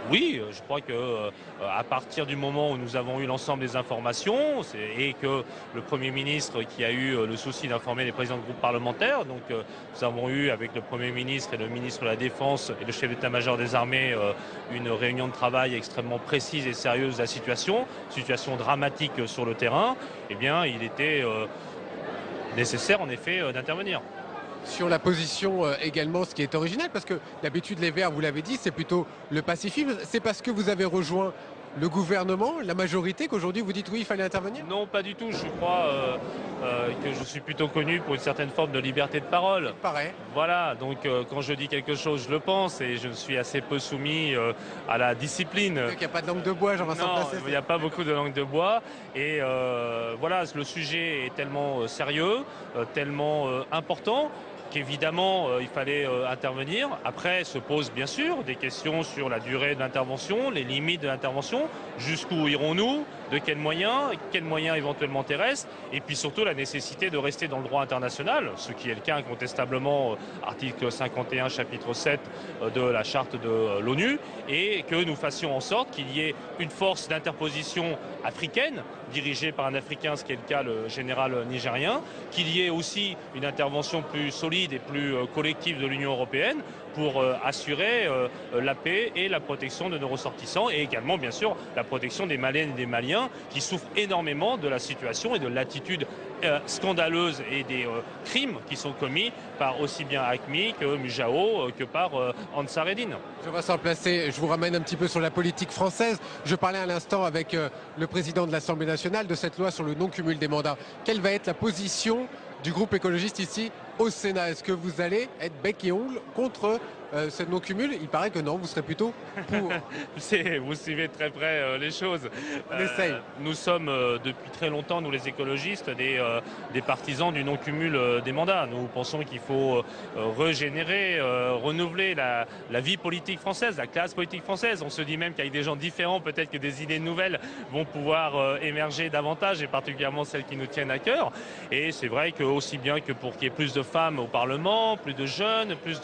Oui, je crois que à partir du moment où nous avons eu l'ensemble des informations et que le Premier ministre qui a eu le souci d'informer les présidents de groupes parlementaires, donc nous avons eu avec le Premier ministre et le ministre de la Défense et le chef d'état-major des armées une réunion de travail extrêmement précise et sérieuse de la situation dramatique sur le terrain, eh bien il était nécessaire en effet d'intervenir. Sur la position également, ce qui est original, parce que d'habitude les Verts, vous l'avez dit, c'est plutôt le pacifisme. C'est parce que vous avez rejoint le gouvernement, la majorité, qu'aujourd'hui vous dites oui, il fallait intervenir? Non, pas du tout. Je crois que je suis plutôt connu pour une certaine forme de liberté de parole. Pareil. Voilà, donc quand je dis quelque chose, je le pense et je suis assez peu soumis à la discipline. Il n'y a pas de langue de bois, Jean-Vincent Placé. Non, il n'y a pas beaucoup de langue de bois. Et voilà, le sujet est tellement sérieux, tellement important, qu'évidemment il fallait intervenir. Après se posent bien sûr des questions sur la durée de l'intervention, les limites de l'intervention, jusqu'où irons-nous, de quels moyens éventuellement terrestres, et puis surtout la nécessité de rester dans le droit international, ce qui est le cas incontestablement, article 51, chapitre 7 de la charte de l'ONU, et que nous fassions en sorte qu'il y ait une force d'interposition africaine, dirigée par un Africain, ce qui est le cas, le général nigérien, qu'il y ait aussi une intervention plus solide et plus collective de l'Union européenne pour assurer la paix et la protection de nos ressortissants, et également bien sûr la protection des Maliennes et des Maliens qui souffrent énormément de la situation et de l'attitude scandaleuse et des crimes qui sont commis par aussi bien AQMI que Mujao que par Ansar Eddine. Jean-Vincent Placé, je vous ramène un petit peu sur la politique française. Je parlais à l'instant avec le président de l'Assemblée nationale de cette loi sur le non-cumul des mandats. Quelle va être la position du groupe écologiste ici au Sénat? Est-ce que vous allez être bec et ongle contre ce non-cumul? Il paraît que non, vous serez plutôt pour. Vous suivez très près les choses. On essaye. Nous sommes depuis très longtemps, nous les écologistes, des partisans du non-cumul des mandats. Nous pensons qu'il faut régénérer, renouveler la vie politique française, la classe politique française. On se dit même qu'avec des gens différents, peut-être que des idées nouvelles vont pouvoir émerger davantage, et particulièrement celles qui nous tiennent à cœur. Et c'est vrai que aussi bien que pour qu'il y ait plus de femmes au Parlement, plus de jeunes, plus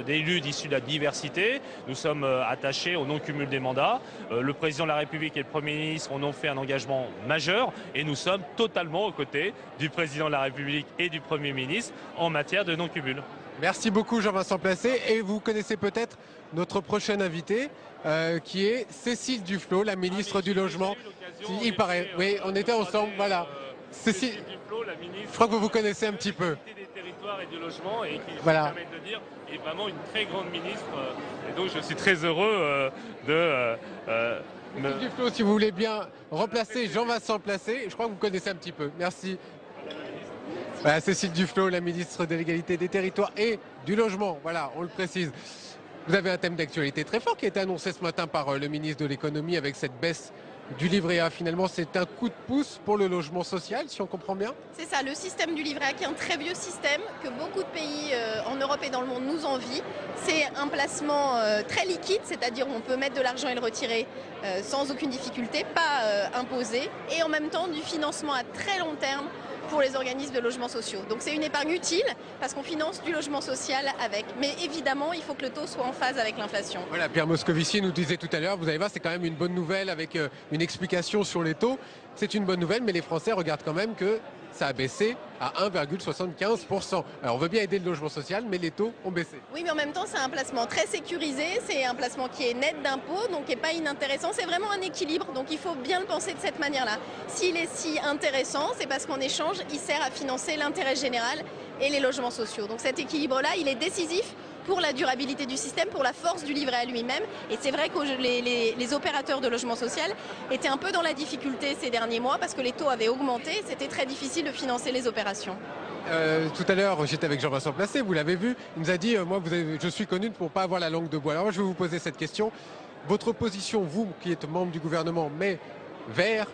d'élus issus de la diversité, nous sommes attachés au non-cumul des mandats. Le président de la République et le Premier ministre en ont fait un engagement majeur, et nous sommes totalement aux côtés du président de la République et du Premier ministre en matière de non-cumul. Merci beaucoup Jean-Vincent Placé, et vous connaissez peut-être notre prochaine invitée qui est Cécile Duflot, la ministre du Logement. Il paraît, oui, on était ensemble, voilà. Cécile Duflot, la ministre, je crois que vous connaissez un petit peu. Des territoires et du logement, et qui, voilà, je me permets de dire, est vraiment une très grande ministre, et donc je suis très heureux de... Cécile Duflot, si vous voulez bien remplacer Jean-Vincent Placé, je crois que vous connaissez un petit peu. Merci. Voilà, Cécile Duflot, la ministre de l'égalité des territoires et du logement, voilà, on le précise. Vous avez un thème d'actualité très fort qui a été annoncé ce matin par le ministre de l'économie avec cette baisse du livret A. Finalement, c'est un coup de pouce pour le logement social, si on comprend bien. C'est ça, le système du livret A, qui est un très vieux système que beaucoup de pays en Europe et dans le monde nous envient. C'est un placement très liquide, c'est-à-dire on peut mettre de l'argent et le retirer sans aucune difficulté, pas imposé, et en même temps du financement à très long terme pour les organismes de logements sociaux. Donc c'est une épargne utile parce qu'on finance du logement social avec. Mais évidemment, il faut que le taux soit en phase avec l'inflation. Voilà, Pierre Moscovici nous disait tout à l'heure, vous allez voir, c'est quand même une bonne nouvelle avec une explication sur les taux. C'est une bonne nouvelle, mais les Français regardent quand même que ça a baissé à 1,75%. Alors on veut bien aider le logement social, mais les taux ont baissé. Oui, mais en même temps, c'est un placement très sécurisé, c'est un placement qui est net d'impôts, donc qui n'est pas inintéressant. C'est vraiment un équilibre, donc il faut bien le penser de cette manière-là. S'il est si intéressant, c'est parce qu'en échange, il sert à financer l'intérêt général et les logements sociaux. Donc cet équilibre-là, il est décisif pour la durabilité du système, pour la force du livret à lui-même. Et c'est vrai que les opérateurs de logement social étaient un peu dans la difficulté ces derniers mois parce que les taux avaient augmenté. C'était très difficile de financer les opérations. Tout à l'heure, j'étais avec Jean-Vincent Placé, vous l'avez vu, il nous a dit, moi je suis connu pour ne pas avoir la langue de bois. Alors moi, je vais vous poser cette question. Votre position, vous qui êtes membre du gouvernement, mais vert,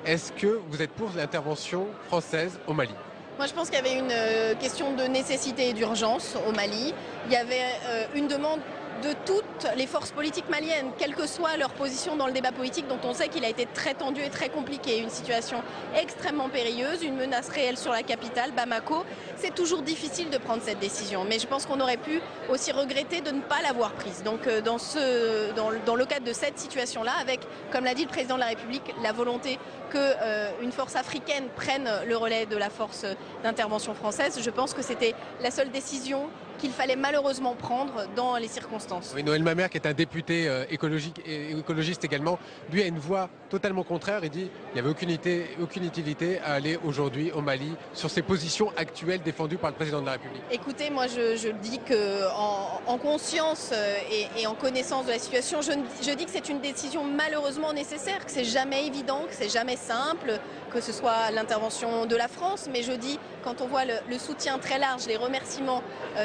est-ce que vous êtes pour l'intervention française au Mali? Moi, je pense qu'il y avait une question de nécessité et d'urgence au Mali. Il y avait une demande de toutes les forces politiques maliennes, quelle que soit leur position dans le débat politique, dont on sait qu'il a été très tendu et très compliqué. Une situation extrêmement périlleuse, une menace réelle sur la capitale, Bamako. C'est toujours difficile de prendre cette décision, mais je pense qu'on aurait pu aussi regretter de ne pas l'avoir prise. Donc dans le cadre de cette situation-là, avec, comme l'a dit le président de la République, la volonté qu'une force africaine prenne le relais de la force d'intervention française, je pense que c'était la seule décision qu'il fallait malheureusement prendre dans les circonstances. Oui, Noël Mamère, qui est un député écologiste également, lui a une voix totalement contraire. Il dit qu'il n'y avait aucune utilité à aller aujourd'hui au Mali sur ces positions actuelles défendues par le président de la République. Écoutez, moi je dis qu'en conscience et en connaissance de la situation, je dis que c'est une décision malheureusement nécessaire, que c'est jamais évident, que c'est jamais simple, que ce soit l'intervention de la France, mais je dis, quand on voit le soutien très large, les remerciements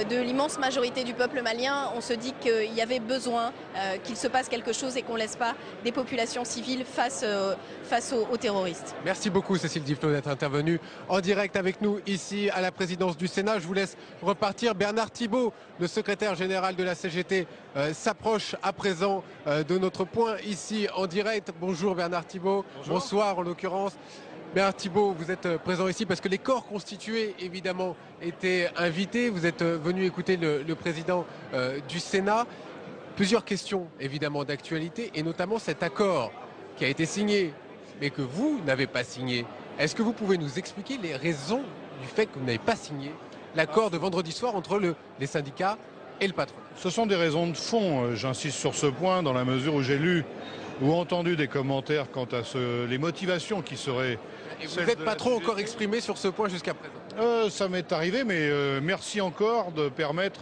de l'immense majorité du peuple malien, on se dit qu'il y avait besoin qu'il se passe quelque chose et qu'on ne laisse pas des populations civiles face aux terroristes. Merci beaucoup Cécile Diflot d'être intervenue en direct avec nous ici à la présidence du Sénat. Je vous laisse repartir. Bernard Thibault, le secrétaire général de la CGT, s'approche à présent de notre point ici en direct. Bonjour Bernard Thibault. Bonjour. Bonsoir en l'occurrence. Bernard Thibault, vous êtes présent ici parce que les corps constitués, évidemment, étaient invités. Vous êtes venu écouter le président du Sénat. Plusieurs questions, évidemment, d'actualité, et notamment cet accord qui a été signé, mais que vous n'avez pas signé. Est-ce que vous pouvez nous expliquer les raisons du fait que vous n'avez pas signé l'accord de vendredi soir entre les syndicats et le patronat? Ce sont des raisons de fond, j'insiste sur ce point, dans la mesure où j'ai lu ou entendu des commentaires quant à les motivations qui seraient... Et vous n'êtes pas trop encore exprimé sur ce point jusqu'à présent? Ça m'est arrivé, mais merci encore de permettre,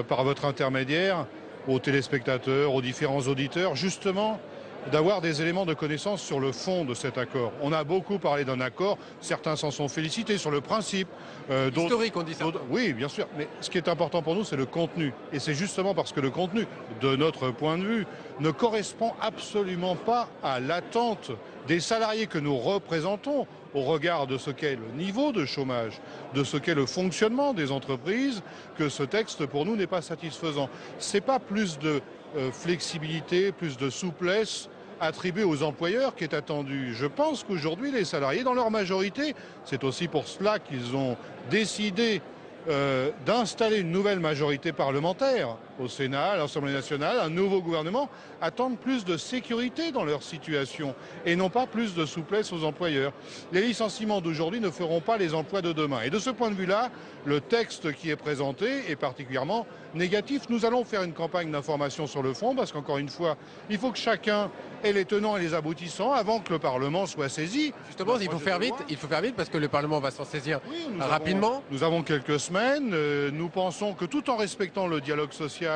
par votre intermédiaire, aux téléspectateurs, aux différents auditeurs, justement, d'avoir des éléments de connaissance sur le fond de cet accord. On a beaucoup parlé d'un accord, certains s'en sont félicités sur le principe. Historique, on dit ça. Oui, bien sûr, mais ce qui est important pour nous, c'est le contenu. Et c'est justement parce que le contenu, de notre point de vue, ne correspond absolument pas à l'attente des salariés que nous représentons au regard de ce qu'est le niveau de chômage, de ce qu'est le fonctionnement des entreprises, que ce texte, pour nous, n'est pas satisfaisant. Ce n'est pas plus de flexibilité, plus de souplesse attribuée aux employeurs qui est attendu. Je pense qu'aujourd'hui, les salariés, dans leur majorité, c'est aussi pour cela qu'ils ont décidé d'installer une nouvelle majorité parlementaire au Sénat, à l'Assemblée nationale, un nouveau gouvernement, attendent plus de sécurité dans leur situation et non pas plus de souplesse aux employeurs. Les licenciements d'aujourd'hui ne feront pas les emplois de demain. Et de ce point de vue-là, le texte qui est présenté est particulièrement négatif. Nous allons faire une campagne d'information sur le fond parce qu'encore une fois, il faut que chacun ait les tenants et les aboutissants avant que le Parlement soit saisi. Justement, il faut faire vite parce que le Parlement va s'en saisir rapidement. Nous avons quelques semaines. Nous pensons que tout en respectant le dialogue social,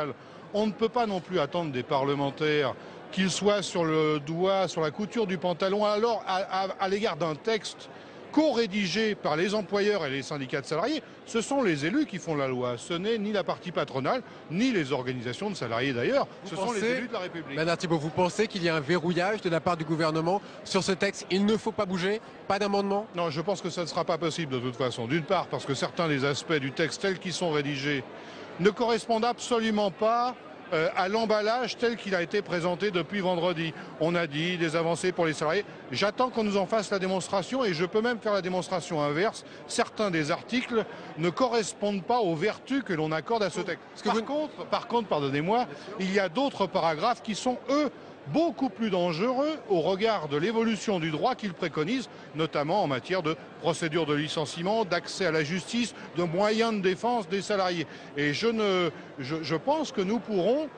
on ne peut pas non plus attendre des parlementaires qu'ils soient sur le doigt, sur la couture du pantalon, alors à l'égard d'un texte co-rédigé par les employeurs et les syndicats de salariés. Ce sont les élus qui font la loi. Ce n'est ni la partie patronale, ni les organisations de salariés d'ailleurs. Ce sont les élus de la République. Bernard Thibault, vous pensez qu'il y a un verrouillage de la part du gouvernement sur ce texte? Il ne faut pas bouger? Pas d'amendement? Non, je pense que ça ne sera pas possible de toute façon. D'une part, parce que certains des aspects du texte tels qu'ils sont rédigés ne correspondent absolument pas à l'emballage tel qu'il a été présenté depuis vendredi. On a dit des avancées pour les salariés. J'attends qu'on nous en fasse la démonstration et je peux même faire la démonstration inverse. Certains des articles ne correspondent pas aux vertus que l'on accorde à ce texte. Par contre, pardonnez-moi, il y a d'autres paragraphes qui sont, eux, beaucoup plus dangereux au regard de l'évolution du droit qu'il préconise, notamment en matière de procédure de licenciement, d'accès à la justice, de moyens de défense des salariés. Et je pense que nous pourrons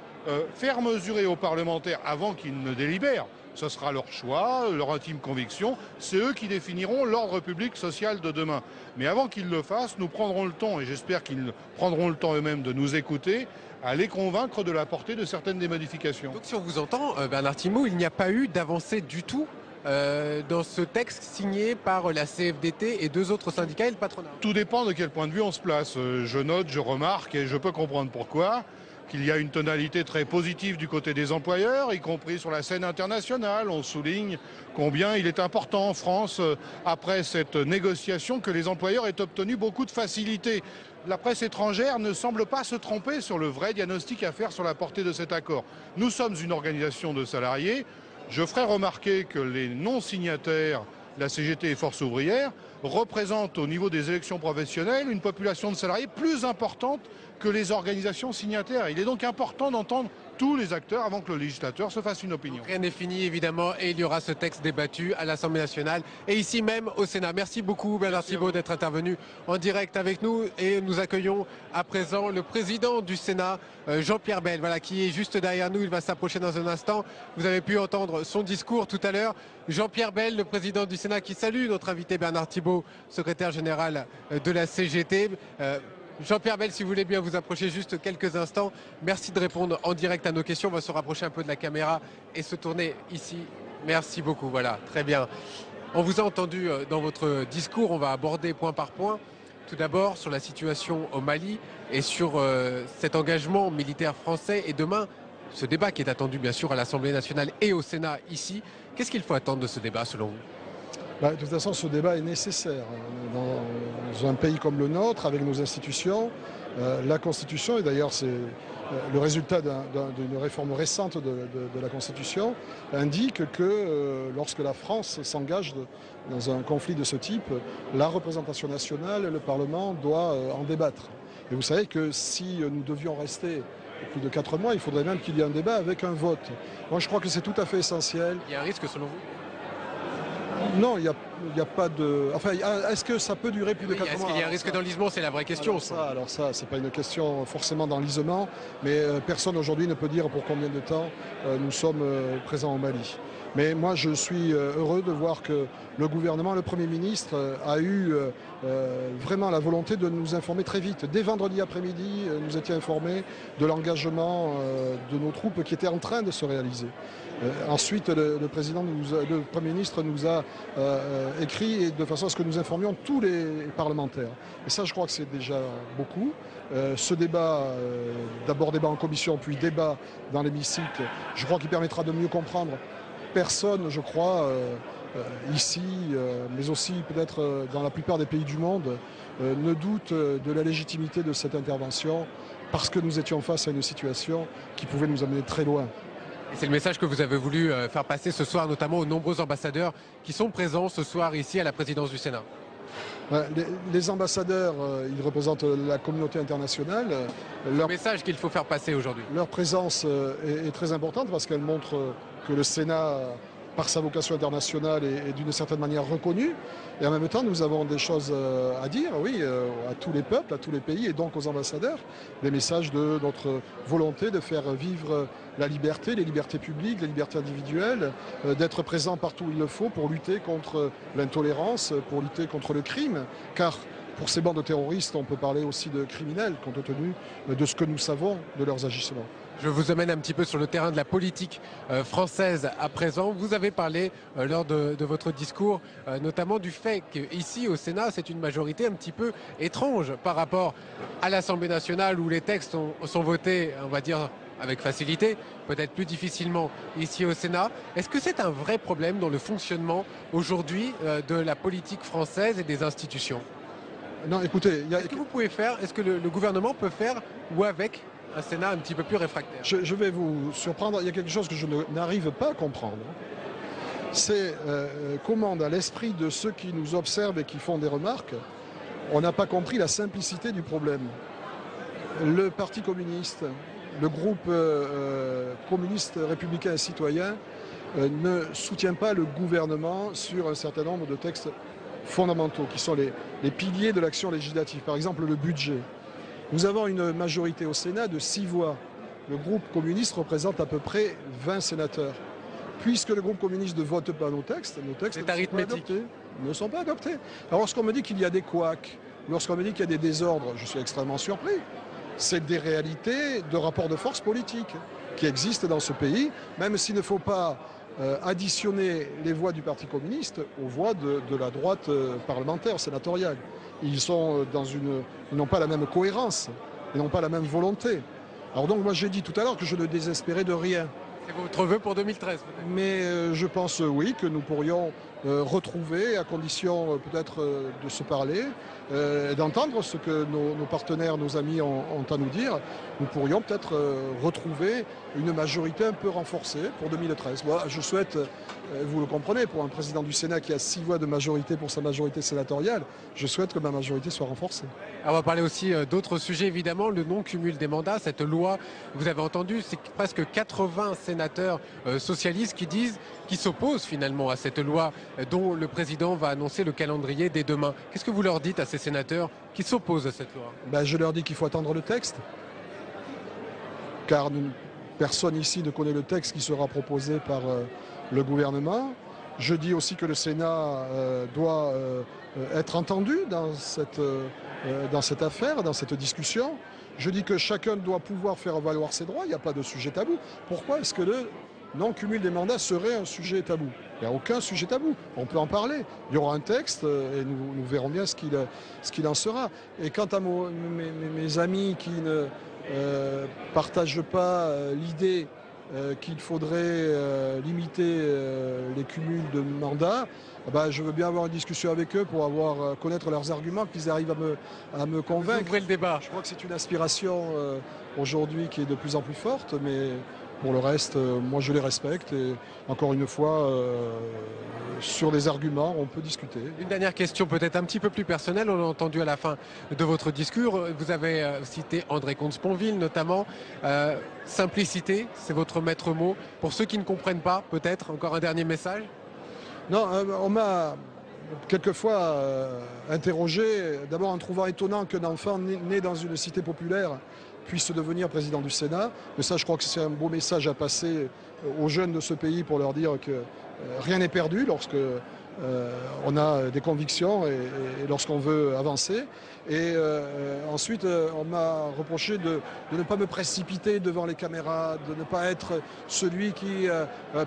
faire mesurer aux parlementaires avant qu'ils ne délibèrent. Ce sera leur choix, leur intime conviction. C'est eux qui définiront l'ordre public social de demain. Mais avant qu'ils le fassent, nous prendrons le temps, et j'espère qu'ils prendront le temps eux-mêmes de nous écouter, à les convaincre de la portée de certaines des modifications. Donc si on vous entend, Bernard Thibault, il n'y a pas eu d'avancée du tout dans ce texte signé par la CFDT et 2 autres syndicats et le patronat? Tout dépend de quel point de vue on se place. Je note, je remarque et je peux comprendre pourquoi qu'il y a une tonalité très positive du côté des employeurs, y compris sur la scène internationale. On souligne combien il est important en France, après cette négociation, que les employeurs aient obtenu beaucoup de facilité. La presse étrangère ne semble pas se tromper sur le vrai diagnostic à faire sur la portée de cet accord. Nous sommes une organisation de salariés. Je ferai remarquer que les non-signataires, la CGT et Force ouvrière, représentent au niveau des élections professionnelles une population de salariés plus importante que les organisations signataires. Il est donc important d'entendre tous les acteurs avant que le législateur se fasse une opinion. Rien n'est fini évidemment et il y aura ce texte débattu à l'Assemblée nationale et ici même au Sénat. Merci beaucoup Bernard Thibault d'être intervenu en direct avec nous et nous accueillons à présent le président du Sénat, Jean-Pierre Bel, voilà, qui est juste derrière nous. Il va s'approcher dans un instant. Vous avez pu entendre son discours tout à l'heure. Jean-Pierre Bel, le président du Sénat, qui salue notre invité Bernard Thibault, secrétaire général de la CGT. Jean-Pierre Bel, si vous voulez bien vous approcher juste quelques instants. Merci de répondre en direct à nos questions. On va se rapprocher un peu de la caméra et se tourner ici. Merci beaucoup, voilà, très bien. On vous a entendu dans votre discours, on va aborder point par point. Tout d'abord sur la situation au Mali et sur cet engagement militaire français. Et demain, ce débat qui est attendu bien sûr à l'Assemblée nationale et au Sénat ici. Qu'est-ce qu'il faut attendre de ce débat selon vous ? De toute façon, ce débat est nécessaire. Dans un pays comme le nôtre, avec nos institutions, la Constitution, et d'ailleurs c'est le résultat d'une réforme récente de la Constitution, indique que lorsque la France s'engage dans un conflit de ce type, la représentation nationale, le Parlement doit en débattre. Et vous savez que si nous devions rester plus de 4 mois, il faudrait même qu'il y ait un débat avec un vote. Moi je crois que c'est tout à fait essentiel. Il y a un risque selon vous ? Non, il n'y a pas de... Enfin, est-ce que ça peut durer plus de 4 mois ? Est-ce qu'il y a un risque d'enlisement ? C'est la vraie question. Alors ça, c'est pas une question forcément d'enlisement, mais personne aujourd'hui ne peut dire pour combien de temps nous sommes présents au Mali. Mais moi, je suis heureux de voir que le gouvernement, le Premier ministre, a eu vraiment la volonté de nous informer très vite. Dès vendredi après-midi, nous étions informés de l'engagement de nos troupes qui était en train de se réaliser. Ensuite, le Premier ministre nous a écrit de façon à ce que nous informions tous les parlementaires. Et ça, je crois que c'est déjà beaucoup. Ce débat, d'abord débat en commission, puis débat dans l'hémicycle, je crois qu'il permettra de mieux comprendre. Personne, je crois, ici, mais aussi peut-être dans la plupart des pays du monde, ne doute de la légitimité de cette intervention parce que nous étions face à une situation qui pouvait nous amener très loin. C'est le message que vous avez voulu faire passer ce soir, notamment aux nombreux ambassadeurs qui sont présents ce soir ici à la présidence du Sénat. Les ambassadeurs, ils représentent la communauté internationale. Le message qu'il faut faire passer aujourd'hui. Leur présence est très importante parce qu'elle montre que le Sénat, par sa vocation internationale, est d'une certaine manière reconnu. Et en même temps, nous avons des choses à dire, oui, à tous les peuples, à tous les pays, et donc aux ambassadeurs, des messages de notre volonté de faire vivre la liberté, les libertés publiques, les libertés individuelles, d'être présent partout où il le faut pour lutter contre l'intolérance, pour lutter contre le crime, car pour ces bandes de terroristes, on peut parler aussi de criminels, compte tenu de ce que nous savons de leurs agissements. Je vous amène un petit peu sur le terrain de la politique française à présent. Vous avez parlé lors de votre discours notamment du fait qu'ici au Sénat, c'est une majorité un petit peu étrange par rapport à l'Assemblée nationale où les textes sont votés, on va dire, avec facilité, peut-être plus difficilement ici au Sénat. Est-ce que c'est un vrai problème dans le fonctionnement aujourd'hui de la politique française et des institutions ? Non, écoutez... Est-ce que vous pouvez faire, est-ce que le gouvernement peut faire ou avec un Sénat un petit peu plus réfractaire ? Je vais vous surprendre, il y a quelque chose que je n'arrive pas à comprendre. C'est comment, dans l'esprit de ceux qui nous observent et qui font des remarques, on n'a pas compris la simplicité du problème. Le Parti communiste, le groupe communiste républicain et citoyen ne soutient pas le gouvernement sur un certain nombre de textes fondamentaux, qui sont les piliers de l'action législative. Par exemple, le budget. Nous avons une majorité au Sénat de 6 voix. Le groupe communiste représente à peu près 20 sénateurs. Puisque le groupe communiste ne vote pas nos textes ne sont pas adoptés. Alors lorsqu'on me dit qu'il y a des couacs, lorsqu'on me dit qu'il y a des désordres, je suis extrêmement surpris. C'est des réalités de rapport de force politique. qui existent dans ce pays, même s'il ne faut pas additionner les voix du Parti communiste aux voix de la droite parlementaire, sénatoriale. Ils n'ont pas la même cohérence, ils n'ont pas la même volonté. Alors donc moi j'ai dit tout à l'heure que je ne désespérais de rien. C'est votre vœu pour 2013 peut-être. Mais je pense oui que nous pourrions retrouver, à condition peut-être de se parler, d'entendre ce que nos partenaires, nos amis ont à nous dire, nous pourrions peut-être retrouver une majorité un peu renforcée pour 2013. Voilà, je souhaite, vous le comprenez, pour un président du Sénat qui a 6 voix de majorité pour sa majorité sénatoriale, je souhaite que ma majorité soit renforcée. Alors on va parler aussi d'autres sujets, évidemment, le non-cumul des mandats, cette loi, vous avez entendu, c'est presque 80 sénateurs socialistes qui s'opposent finalement à cette loi dont le président va annoncer le calendrier dès demain. Qu'est-ce que vous leur dites à ces sénateurs qui s'opposent à cette loi? Je leur dis qu'il faut attendre le texte, car personne ici ne connaît le texte qui sera proposé par le gouvernement. Je dis aussi que le Sénat doit être entendu dans cette affaire, dans cette discussion. Je dis que chacun doit pouvoir faire valoir ses droits, il n'y a pas de sujet tabou. Pourquoi est-ce que le non-cumul des mandats serait un sujet tabou? Il n'y a aucun sujet tabou, on peut en parler. Il y aura un texte et nous verrons bien ce qu'il en sera. Et quant à mes amis qui ne partagent pas l'idée qu'il faudrait limiter les cumuls de mandats, je veux bien avoir une discussion avec eux pour connaître leurs arguments, qu'ils arrivent à me convaincre. Vous ouvrez le débat. Je crois que c'est une aspiration aujourd'hui qui est de plus en plus forte, mais pour le reste, moi je les respecte et encore une fois, sur les arguments, on peut discuter. Une dernière question peut-être un petit peu plus personnelle, on l'a entendu à la fin de votre discours, vous avez cité André Comte-Sponville notamment. Simplicité, c'est votre maître mot. Pour ceux qui ne comprennent pas, peut-être encore un dernier message? Non, on m'a quelquefois interrogé, d'abord en trouvant étonnant qu'un enfant né dans une cité populaire puisse devenir président du Sénat. Mais ça, je crois que c'est un beau message à passer aux jeunes de ce pays pour leur dire que rien n'est perdu lorsque on a des convictions et lorsqu'on veut avancer. Et ensuite, on m'a reproché de ne pas me précipiter devant les caméras, de ne pas être celui qui,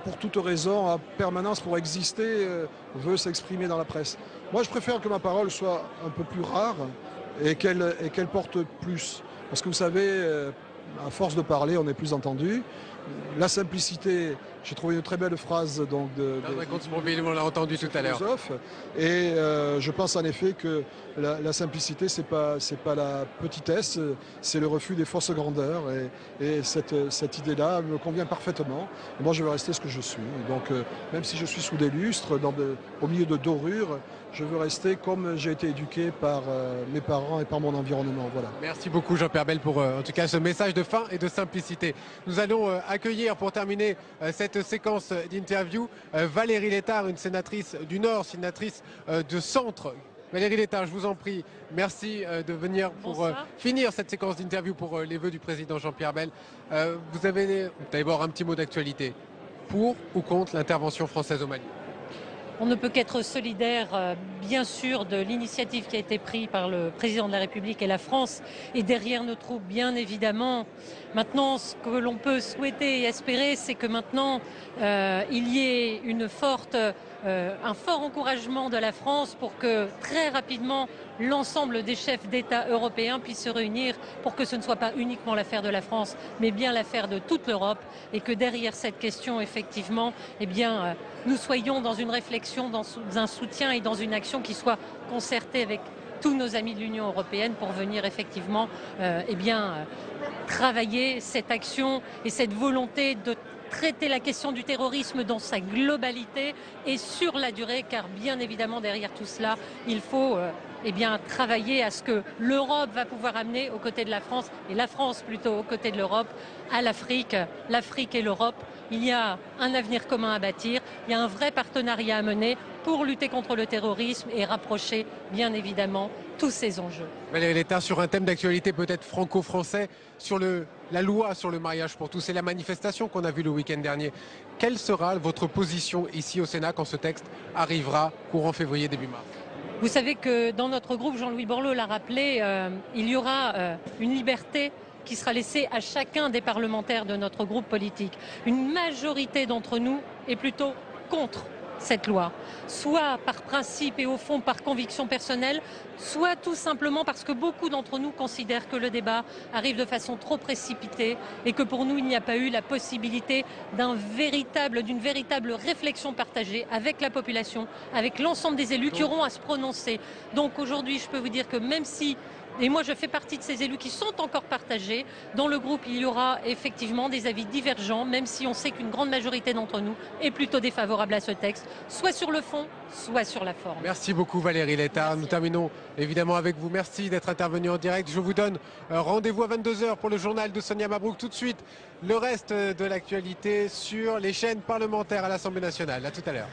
pour toute raison, en permanence pour exister, veut s'exprimer dans la presse. Moi, je préfère que ma parole soit un peu plus rare et qu'elle porte plus. Parce que vous savez, à force de parler, on est plus entendu. La simplicité, j'ai trouvé une très belle phrase donc on l'a entendu tout à l'heure. Et je pense en effet que la simplicité, c'est pas la petitesse, c'est le refus des fausses grandeurs. Et cette idée-là me convient parfaitement. Et moi, je veux rester ce que je suis. Donc, même si je suis sous des lustres, au milieu de dorures, je veux rester comme j'ai été éduqué par mes parents et par mon environnement. Voilà. Merci beaucoup Jean-Pierre Bel pour en tout cas ce message de fin et de simplicité. Nous allons accueillir pour terminer cette séquence d'interview Valérie Létard, une sénatrice du Nord, sénatrice de Centre. Valérie Létard, je vous en prie, merci de venir pour finir cette séquence d'interview pour les vœux du président Jean-Pierre Bel. Vous avez d'abord un petit mot d'actualité. Pour ou contre l'intervention française au Mali? On ne peut qu'être solidaire, bien sûr, de l'initiative qui a été prise par le président de la République et la France est derrière nos troupes, bien évidemment. Maintenant, ce que l'on peut souhaiter et espérer, c'est que maintenant, il y ait un fort encouragement de la France pour que très rapidement l'ensemble des chefs d'État européens puissent se réunir pour que ce ne soit pas uniquement l'affaire de la France, mais bien l'affaire de toute l'Europe et que derrière cette question, effectivement, nous soyons dans une réflexion, dans un soutien et dans une action qui soit concertée avec tous nos amis de l'Union européenne pour venir effectivement travailler cette action et cette volonté de traiter la question du terrorisme dans sa globalité et sur la durée, car bien évidemment derrière tout cela, il faut travailler à ce que l'Europe va pouvoir amener aux côtés de la France, et la France plutôt aux côtés de l'Europe, à l'Afrique, l'Afrique et l'Europe. Il y a un avenir commun à bâtir, il y a un vrai partenariat à mener pour lutter contre le terrorisme et rapprocher bien évidemment tous ces enjeux. Valérie Létard, sur un thème d'actualité peut-être franco-français, sur la loi sur le mariage pour tous et la manifestation qu'on a vue le week-end dernier. Quelle sera votre position ici au Sénat quand ce texte arrivera courant février, début mars? Vous savez que dans notre groupe, Jean-Louis Borloo l'a rappelé, il y aura une liberté qui sera laissé à chacun des parlementaires de notre groupe politique. Une majorité d'entre nous est plutôt contre cette loi, soit par principe et au fond par conviction personnelle, soit tout simplement parce que beaucoup d'entre nous considèrent que le débat arrive de façon trop précipitée et que pour nous il n'y a pas eu la possibilité d'une véritable réflexion partagée avec la population, avec l'ensemble des élus qui auront à se prononcer. Donc aujourd'hui je peux vous dire que même si, et moi je fais partie de ces élus qui sont encore partagés, dans le groupe il y aura effectivement des avis divergents, même si on sait qu'une grande majorité d'entre nous est plutôt défavorable à ce texte, soit sur le fond, soit sur la forme. Merci beaucoup Valérie Létard. Nous terminons évidemment avec vous. Merci d'être intervenu en direct. Je vous donne rendez-vous à 22 h pour le journal de Sonia Mabrouk. Tout de suite, le reste de l'actualité sur les chaînes parlementaires à l'Assemblée nationale. À tout à l'heure.